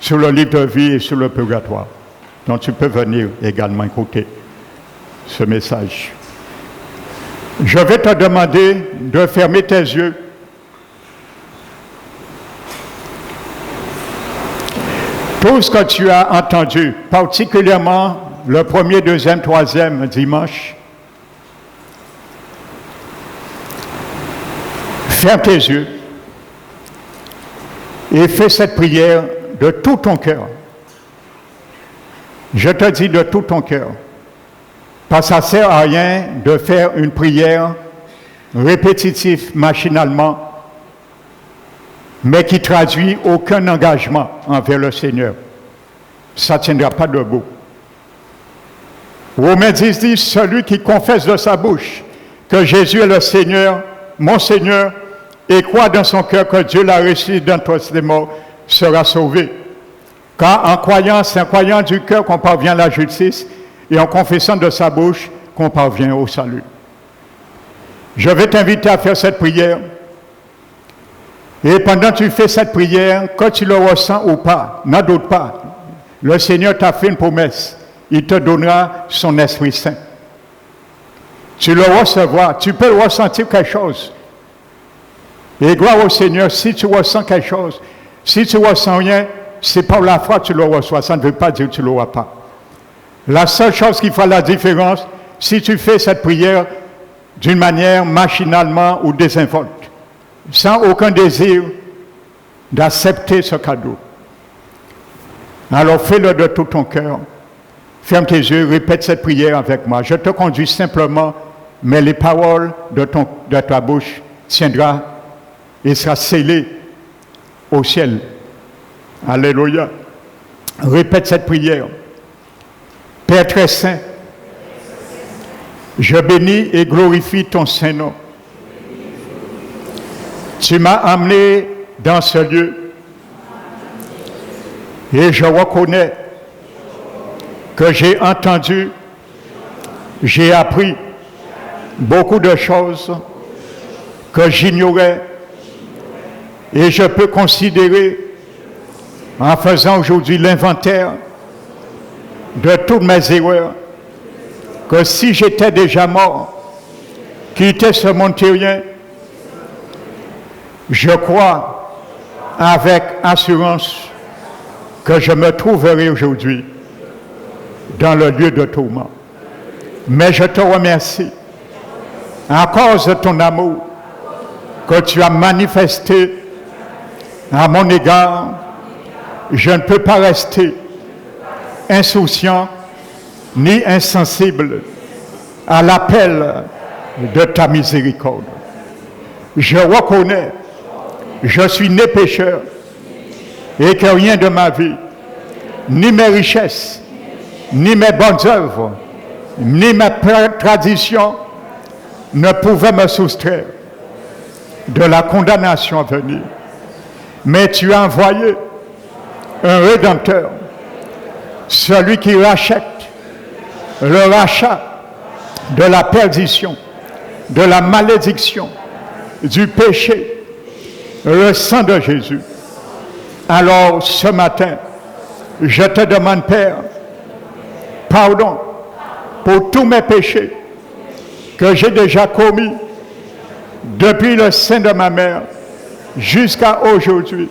sur le livre de vie et sur le purgatoire. Donc tu peux venir également écouter ce message. Je vais te demander de fermer tes yeux. Tout ce que tu as entendu, particulièrement le premier, deuxième, troisième dimanche, ferme tes yeux et fais cette prière de tout ton cœur. Je te dis de tout ton cœur. Parce que ça ne sert à rien de faire une prière répétitive, machinalement, mais qui traduit aucun engagement envers le Seigneur. Ça ne tiendra pas debout. Romains 10 dit, celui qui confesse de sa bouche que Jésus est le Seigneur, mon Seigneur, et croit dans son cœur que Dieu l'a ressuscité d'entre les morts, sera sauvé. Car en croyant, c'est en croyant du cœur qu'on parvient à la justice, et en confessant de sa bouche qu'on parvient au salut. Je vais t'inviter à faire cette prière. Et pendant que tu fais cette prière, quand tu le ressens ou pas, n'en doute pas, le Seigneur t'a fait une promesse. Il te donnera son Esprit Saint. Tu le recevras, tu peux ressentir quelque chose. Et gloire au Seigneur, si tu ressens quelque chose, si tu ne ressens rien, c'est par la foi que tu le reçois. Ça ne veut pas dire que tu ne l'auras pas. La seule chose qui fera la différence, si tu fais cette prière d'une manière machinalement ou désinvolte, sans aucun désir d'accepter ce cadeau. Alors fais-le de tout ton cœur. Ferme tes yeux, répète cette prière avec moi. Je te conduis simplement, mais les paroles de ta bouche tiendront et sera scellé au ciel. Alléluia. Répète cette prière. Père très saint, je bénis et glorifie ton saint nom. Tu m'as amené dans ce lieu et je reconnais que j'ai entendu, j'ai appris beaucoup de choses que j'ignorais et je peux considérer, en faisant aujourd'hui l'inventaire de toutes mes erreurs, que si j'étais déjà mort, quitté ce monde terrien, je crois avec assurance que je me trouverai aujourd'hui dans le lieu de tourment. Mais je te remercie à cause de ton amour que tu as manifesté à mon égard. Je ne peux pas rester insouciant ni insensible à l'appel de ta miséricorde. Je reconnais, je suis né pécheur et que rien de ma vie, ni mes richesses, ni mes bonnes œuvres, ni mes traditions ne pouvaient me soustraire de la condamnation à venir. Mais tu as envoyé un Rédempteur, celui qui rachète le rachat de la perdition, de la malédiction, du péché, le sang de Jésus. Alors ce matin, je te demande, Père, pardon pour tous mes péchés que j'ai déjà commis depuis le sein de ma mère jusqu'à aujourd'hui,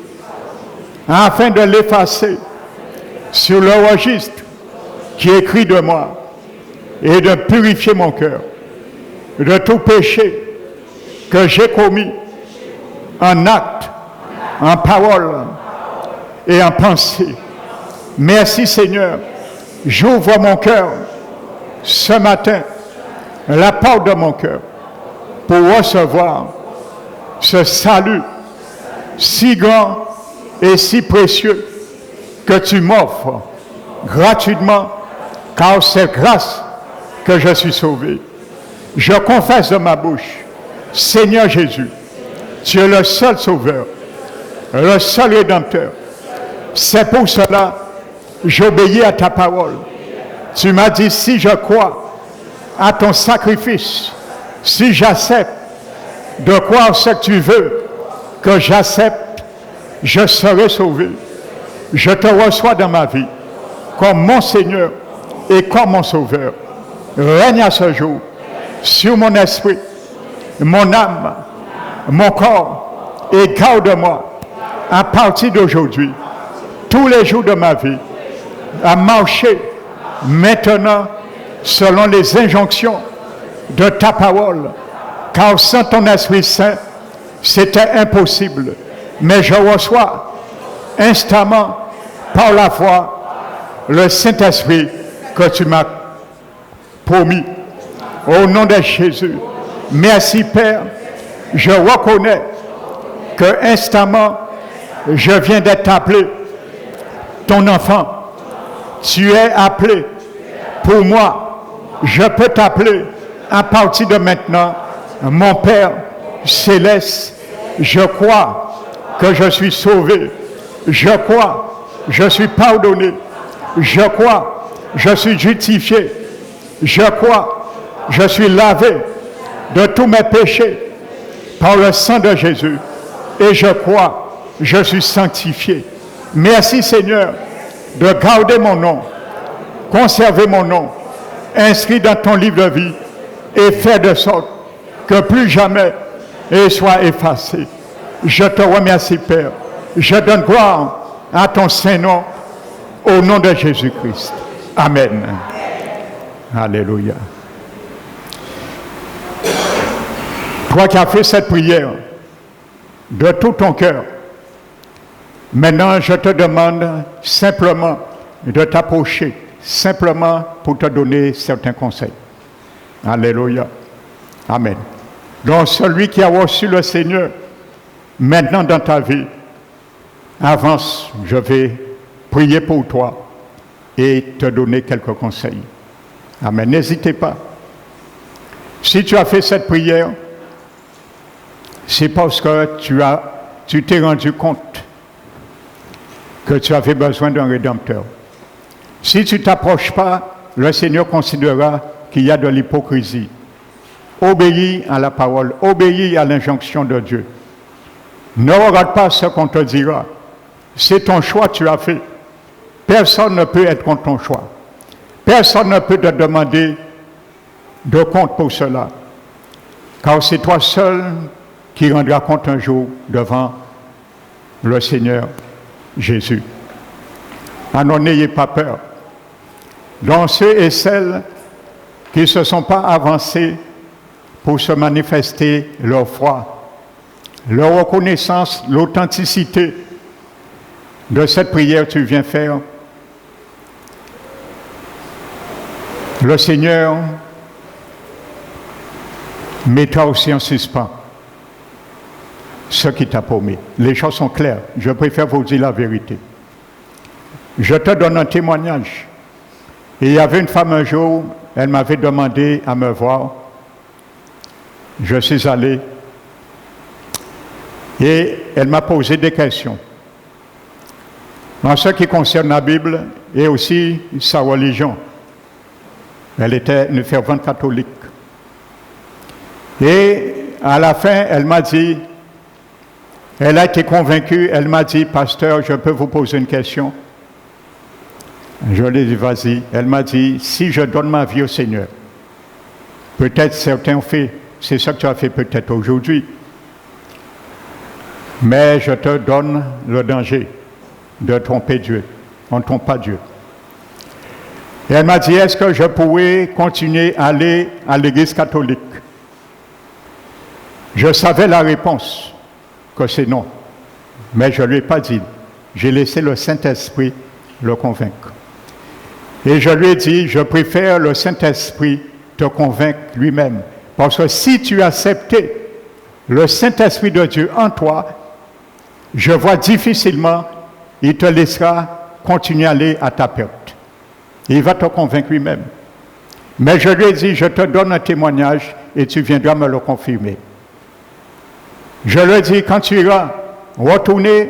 afin de l'effacer sur le registre qui est écrit de moi et de purifier mon cœur de tout péché que j'ai commis en acte, en parole et en pensée. Merci Seigneur, j'ouvre mon cœur ce matin, la porte de mon cœur, pour recevoir ce salut si grand et si précieux que tu m'offres gratuitement, car c'est grâce que je suis sauvé. Je confesse de ma bouche, Seigneur Jésus, tu es le seul sauveur, le seul rédempteur. C'est pour cela que j'obéis à ta parole. Tu m'as dit, si je crois à ton sacrifice, si j'accepte de croire ce que tu veux, que j'accepte, je serai sauvé. Je te reçois dans ma vie comme mon Seigneur et comme mon Sauveur. Règne à ce jour sur mon esprit, mon âme, mon corps, et garde-moi à partir d'aujourd'hui, tous les jours de ma vie, à marcher maintenant selon les injonctions de ta parole, car sans ton Esprit Saint, c'était impossible. Mais je reçois instamment, par la foi, le Saint-Esprit que tu m'as promis. Au nom de Jésus, merci Père, je reconnais que instamment, je viens d'être appelé ton enfant. Tu es appelé pour moi. Je peux t'appeler à partir de maintenant, mon Père céleste. Je crois que je suis sauvé. Je crois, je suis pardonné. Je crois, je suis justifié. Je crois, je suis lavé de tous mes péchés par le sang de Jésus. Et je crois, je suis sanctifié. Merci Seigneur de garder mon nom, conserver mon nom, inscrit dans ton livre de vie et faire de sorte que plus jamais il soit effacé. Je te remercie Père. Je donne gloire à ton Saint-Nom au nom de Jésus-Christ. Amen. Alléluia. Toi qui as fait cette prière de tout ton cœur, maintenant je te demande simplement de t'approcher, simplement pour te donner certains conseils. Alléluia. Amen. Donc celui qui a reçu le Seigneur, maintenant dans ta vie, avance, je vais prier pour toi et te donner quelques conseils. Amen. N'hésitez pas. Si tu as fait cette prière, c'est parce que tu t'es rendu compte que tu avais besoin d'un rédempteur. Si tu ne t'approches pas, le Seigneur considérera qu'il y a de l'hypocrisie. Obéis à la parole, obéis à l'injonction de Dieu. Ne regarde pas ce qu'on te dira. C'est ton choix que tu as fait. Personne ne peut être contre ton choix. Personne ne peut te demander de compte pour cela. Car c'est toi seul qui rendra compte un jour devant le Seigneur Jésus. Alors n'ayez pas peur. Donc ceux et celles qui ne se sont pas avancés pour se manifester leur foi, leur reconnaissance, l'authenticité de cette prière que tu viens faire, le Seigneur mettra aussi en suspens ce qui t'a promis. Les choses sont claires. Je préfère vous dire la vérité. Je te donne un témoignage. Et il y avait une femme un jour, elle m'avait demandé à me voir. Je suis allé et elle m'a posé des questions. En ce qui concerne la Bible et aussi sa religion. Elle était une fervente catholique. Et à la fin, elle m'a dit, elle a été convaincue, elle m'a dit, pasteur, je peux vous poser une question? Je lui ai dit, vas-y. Elle m'a dit, si je donne ma vie au Seigneur, peut-être certains ont fait, c'est ça que tu as fait peut-être aujourd'hui, mais je te donne le danger de tromper Dieu. On ne trompe pas Dieu. Et elle m'a dit, est-ce que je pourrais continuer à aller à l'église catholique? Je savais la réponse, que c'est non. Mais je ne lui ai pas dit. J'ai laissé le Saint-Esprit le convaincre. Et je lui ai dit, je préfère le Saint-Esprit te convaincre lui-même. Parce que si tu acceptais le Saint-Esprit de Dieu en toi, je vois difficilement, il te laissera continuer à aller à ta perte. Il va te convaincre lui-même. Mais je lui ai dit, je te donne un témoignage et tu viendras me le confirmer. Je lui ai dit, quand tu iras retourner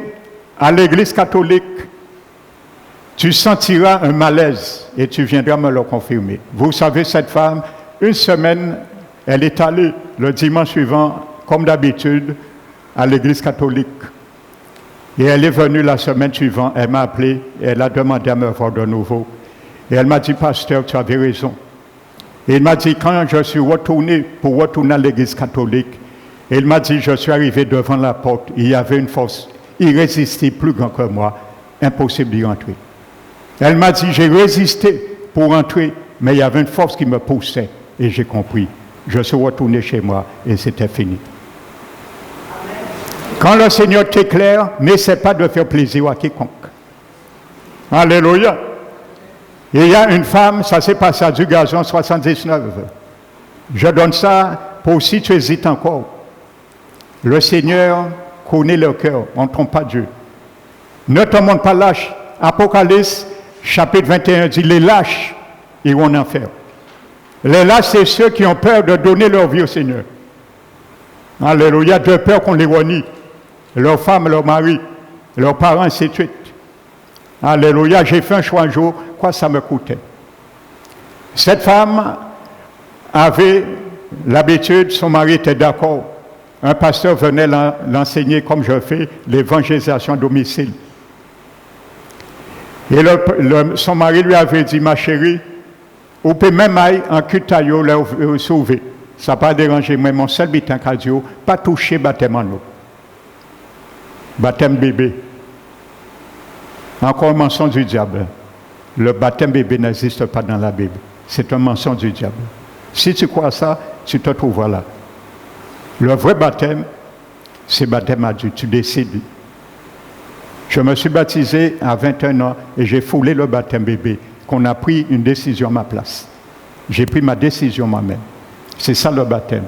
à l'église catholique, tu sentiras un malaise et tu viendras me le confirmer. Vous savez, cette femme, une semaine, elle est allée le dimanche suivant comme d'habitude, à l'église catholique. Et elle est venue la semaine suivante, elle m'a appelé, et elle a demandé à me voir de nouveau. Et elle m'a dit, pasteur, tu avais raison. Et il m'a dit, quand je suis retourné pour retourner à l'église catholique, il m'a dit, je suis arrivé devant la porte, il y avait une force irrésistible, plus grande que moi, impossible d'y entrer. Elle m'a dit, j'ai résisté pour entrer, mais il y avait une force qui me poussait, et j'ai compris. Je suis retourné chez moi, et c'était fini. Quand le Seigneur t'éclaire, n'essaie pas de faire plaisir à quiconque. Alléluia. Et il y a une femme, ça s'est passé à Dugazon 79. Je donne ça pour si tu hésites encore. Le Seigneur connaît le cœur, on ne trompe pas Dieu. Ne te montre pas lâche. Apocalypse, chapitre 21 dit, les lâches iront en enfer. Les lâches, c'est ceux qui ont peur de donner leur vie au Seigneur. Alléluia, de peur qu'on les renie. Leurs femmes, leurs maris, leurs parents, ainsi de suite. Alléluia, j'ai fait un choix un jour, quoi ça me coûtait. Cette femme avait l'habitude, son mari était d'accord. Un pasteur venait l'enseigner comme je fais, l'évangélisation à domicile. Et son mari lui avait dit, ma chérie, vous pouvez même aller en cutaillot le sauver. Ça n'a pas dérangé, mais mon seul bitin cardio, pas toucher baptême en eau. Baptême bébé. Encore un mensonge du diable. Le baptême bébé n'existe pas dans la Bible. C'est un mensonge du diable. Si tu crois ça, tu te trouves là. Le vrai baptême, c'est baptême adulte. Tu décides. Je me suis baptisé à 21 ans et j'ai foulé le baptême bébé, qu'on a pris une décision à ma place. J'ai pris ma décision moi-même. C'est ça le baptême.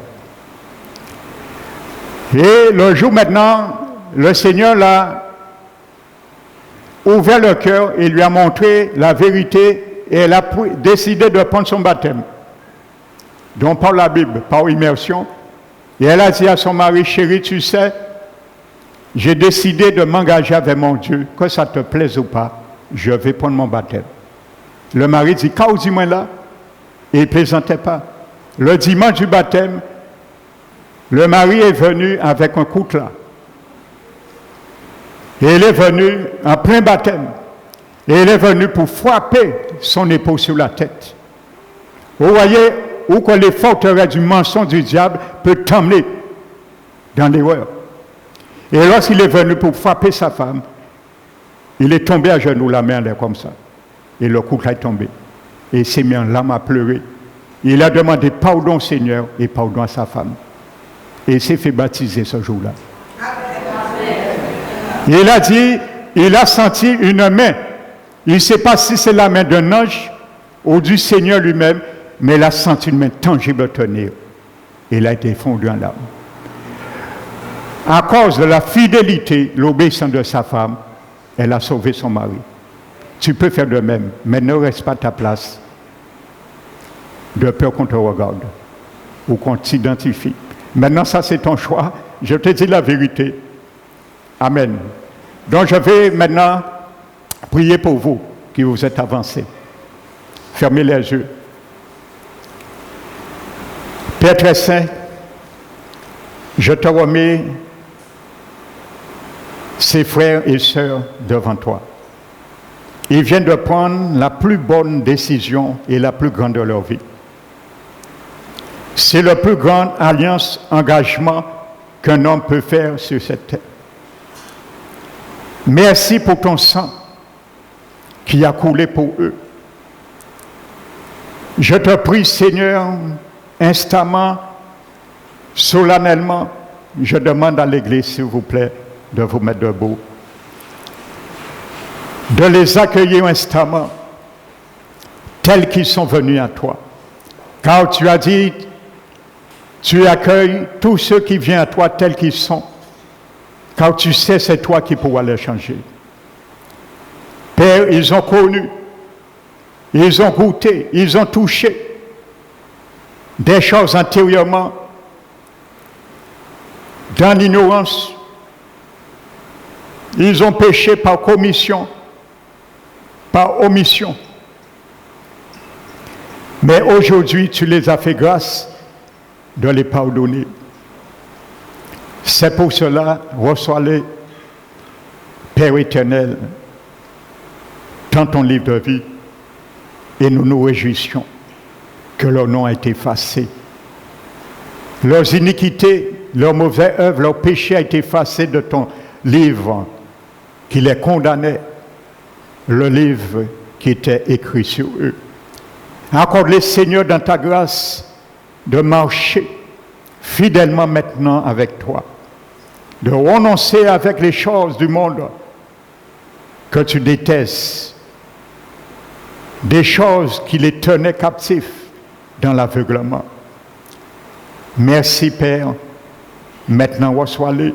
Et le jour maintenant, le Seigneur l'a ouvert le cœur et lui a montré la vérité et elle a décidé de prendre son baptême. Donc par la Bible, par immersion. Et elle a dit à son mari, chérie, tu sais, j'ai décidé de m'engager avec mon Dieu, que ça te plaise ou pas, je vais prendre mon baptême. Le mari dit, quand dis-moi là, et il ne plaisantait pas. Le dimanche du baptême, le mari est venu avec un coutelas. Et il est venu en plein baptême. Et il est venu pour frapper son épouse sur la tête. Vous voyez où que les forteresses du mensonge du diable peut t'emmener dans l'erreur. Et lorsqu'il est venu pour frapper sa femme, il est tombé à genoux, la main en l'air comme ça. Et le coutelas est tombé. Et il s'est mis en larmes à pleurer. Il a demandé pardon au Seigneur et pardon à sa femme. Et il s'est fait baptiser ce jour-là. Il a dit, il a senti une main. Il ne sait pas si c'est la main d'un ange ou du Seigneur lui-même, mais il a senti une main tangible tenir. Il a été fondu en larmes. À cause de la fidélité, l'obéissance de sa femme, elle a sauvé son mari. Tu peux faire de même, mais ne reste pas à ta place de peur qu'on te regarde ou qu'on t'identifie. Maintenant, ça c'est ton choix. Je te dis la vérité. Amen. Donc je vais maintenant prier pour vous qui vous êtes avancés. Fermez les yeux. Père très saint, je te remets ces frères et sœurs devant toi. Ils viennent de prendre la plus bonne décision et la plus grande de leur vie. C'est le plus grand alliance, engagement qu'un homme peut faire sur cette terre. Merci pour ton sang qui a coulé pour eux. Je te prie, Seigneur, instamment, solennellement, je demande à l'Église, s'il vous plaît, de vous mettre debout, de les accueillir instamment, tels qu'ils sont venus à toi. Car tu as dit, tu accueilles tous ceux qui viennent à toi tels qu'ils sont. Car tu sais, c'est toi qui pourras les changer. Père, ils ont connu, ils ont goûté, ils ont touché des choses antérieurement dans l'ignorance. Ils ont péché par commission, par omission. Mais aujourd'hui, tu les as fait grâce de les pardonner. C'est pour cela, reçois-les, Père éternel, dans ton livre de vie, et nous nous réjouissons que leur nom a été effacé. Leurs iniquités, leurs mauvaises œuvres, leurs péchés a été effacé de ton livre qui les condamnait, le livre qui était écrit sur eux. Accorde-les, Seigneur, dans ta grâce, de marcher fidèlement maintenant avec toi, de renoncer avec les choses du monde que tu détestes, des choses qui les tenaient captifs dans l'aveuglement. Merci, Père. Maintenant, reçois-les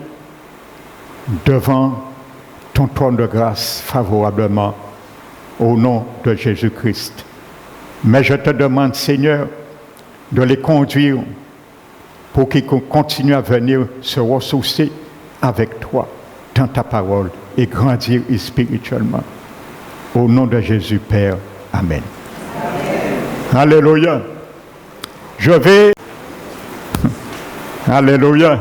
devant ton trône de grâce favorablement au nom de Jésus-Christ. Mais je te demande, Seigneur, de les conduire pour qu'ils continuent à venir se ressourcer avec toi dans ta parole et grandir spirituellement. Au nom de Jésus, Père. Amen. Amen. Alléluia. Je vais... Alléluia.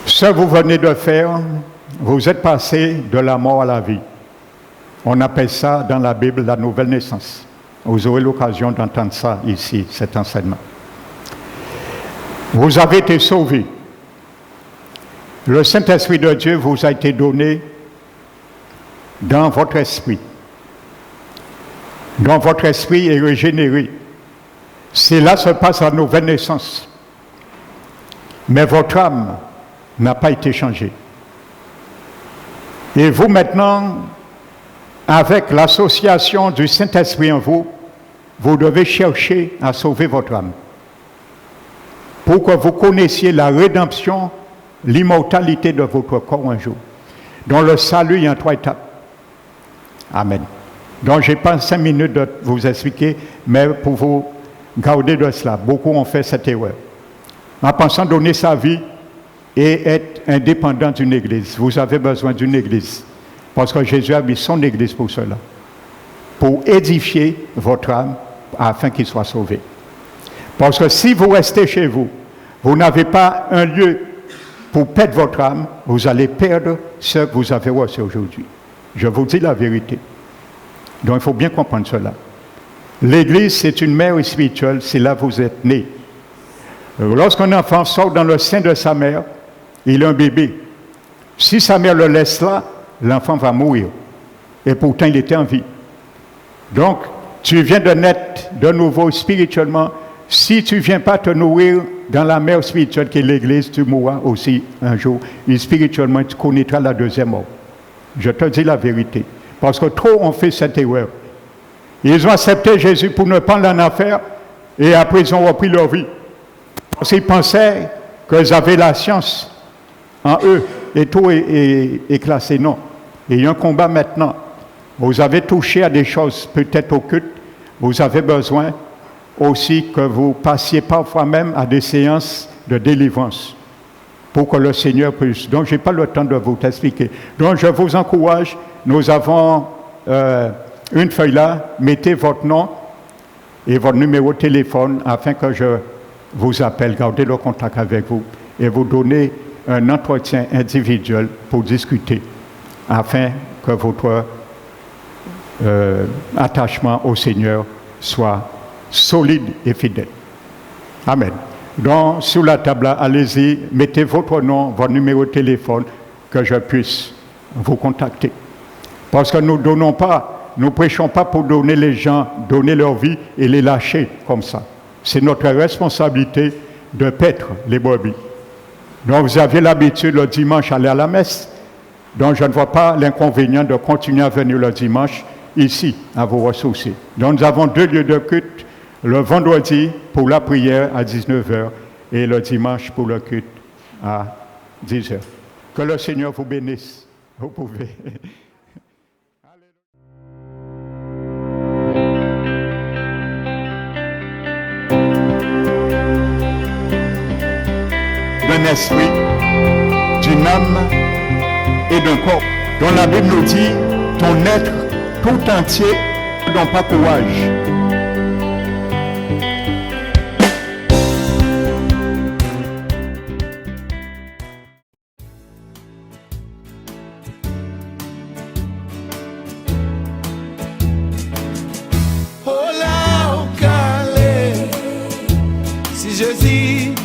Ce que vous venez de faire, vous êtes passé de la mort à la vie. On appelle ça dans la Bible la nouvelle naissance. Vous aurez l'occasion d'entendre ça ici, cet enseignement. Vous avez été sauvés. Le Saint-Esprit de Dieu vous a été donné dans votre esprit. Dans votre esprit est régénéré. C'est là se passe la nouvelle naissance. Mais votre âme n'a pas été changée. Et vous maintenant, avec l'association du Saint-Esprit en vous, vous devez chercher à sauver votre âme. Pour que vous connaissiez la rédemption, l'immortalité de votre corps un jour. Dans le salut, il y a 3 étapes. Amen. Donc, je n'ai pas 5 minutes de vous expliquer, mais pour vous garder de cela. Beaucoup ont fait cette erreur. En pensant donner sa vie et être indépendant d'une église. Vous avez besoin d'une église. Parce que Jésus a mis son église pour cela. Pour édifier votre âme afin qu'il soit sauvé. Parce que si vous restez chez vous, vous n'avez pas un lieu pour perdre votre âme, vous allez perdre ce que vous avez reçu aujourd'hui. Je vous dis la vérité. Donc il faut bien comprendre cela. L'église, c'est une mère spirituelle, c'est là que vous êtes né. Lorsqu'un enfant sort dans le sein de sa mère, il est un bébé. Si sa mère le laisse là, l'enfant va mourir. Et pourtant, il était en vie. Donc, tu viens de naître de nouveau spirituellement. Si tu ne viens pas te nourrir dans la mère spirituelle qui est l'église, tu mourras aussi un jour. Et spirituellement, tu connaîtras la deuxième mort. Je te dis la vérité. Parce que trop ont fait cette erreur. Ils ont accepté Jésus pour ne pas en affaire et après ils ont repris leur vie. Parce qu'ils pensaient qu'ils avaient la science en eux et tout est classé. Non. Il y a un combat maintenant. Vous avez touché à des choses peut-être occultes. Vous avez besoin aussi que vous passiez parfois même à des séances de délivrance pour que le Seigneur puisse. Donc, je n'ai pas le temps de vous expliquer. Donc, je vous encourage. Nous avons une feuille là. Mettez votre nom et votre numéro de téléphone afin que je vous appelle. Gardez le contact avec vous et vous donnez un entretien individuel pour discuter afin que votre attachement au Seigneur soit solide et fidèle. Amen. Donc, sur la table, allez-y, mettez votre nom, votre numéro de téléphone, que je puisse vous contacter. Parce que nous ne prêchons pas pour donner les gens, donner leur vie et les lâcher comme ça. C'est notre responsabilité de paître les brebis. Donc, vous avez l'habitude le dimanche aller à la messe. Donc, je ne vois pas l'inconvénient de continuer à venir le dimanche ici, à vous ressourcer. Donc, nous avons 2 lieux de culte. Le vendredi pour la prière à 19h et le dimanche pour le culte à 10h. Que le Seigneur vous bénisse. Vous pouvez. D'un esprit, d'une âme et d'un corps. Dont la Bible nous dit, ton être tout entier n'ont pas courage. plaisir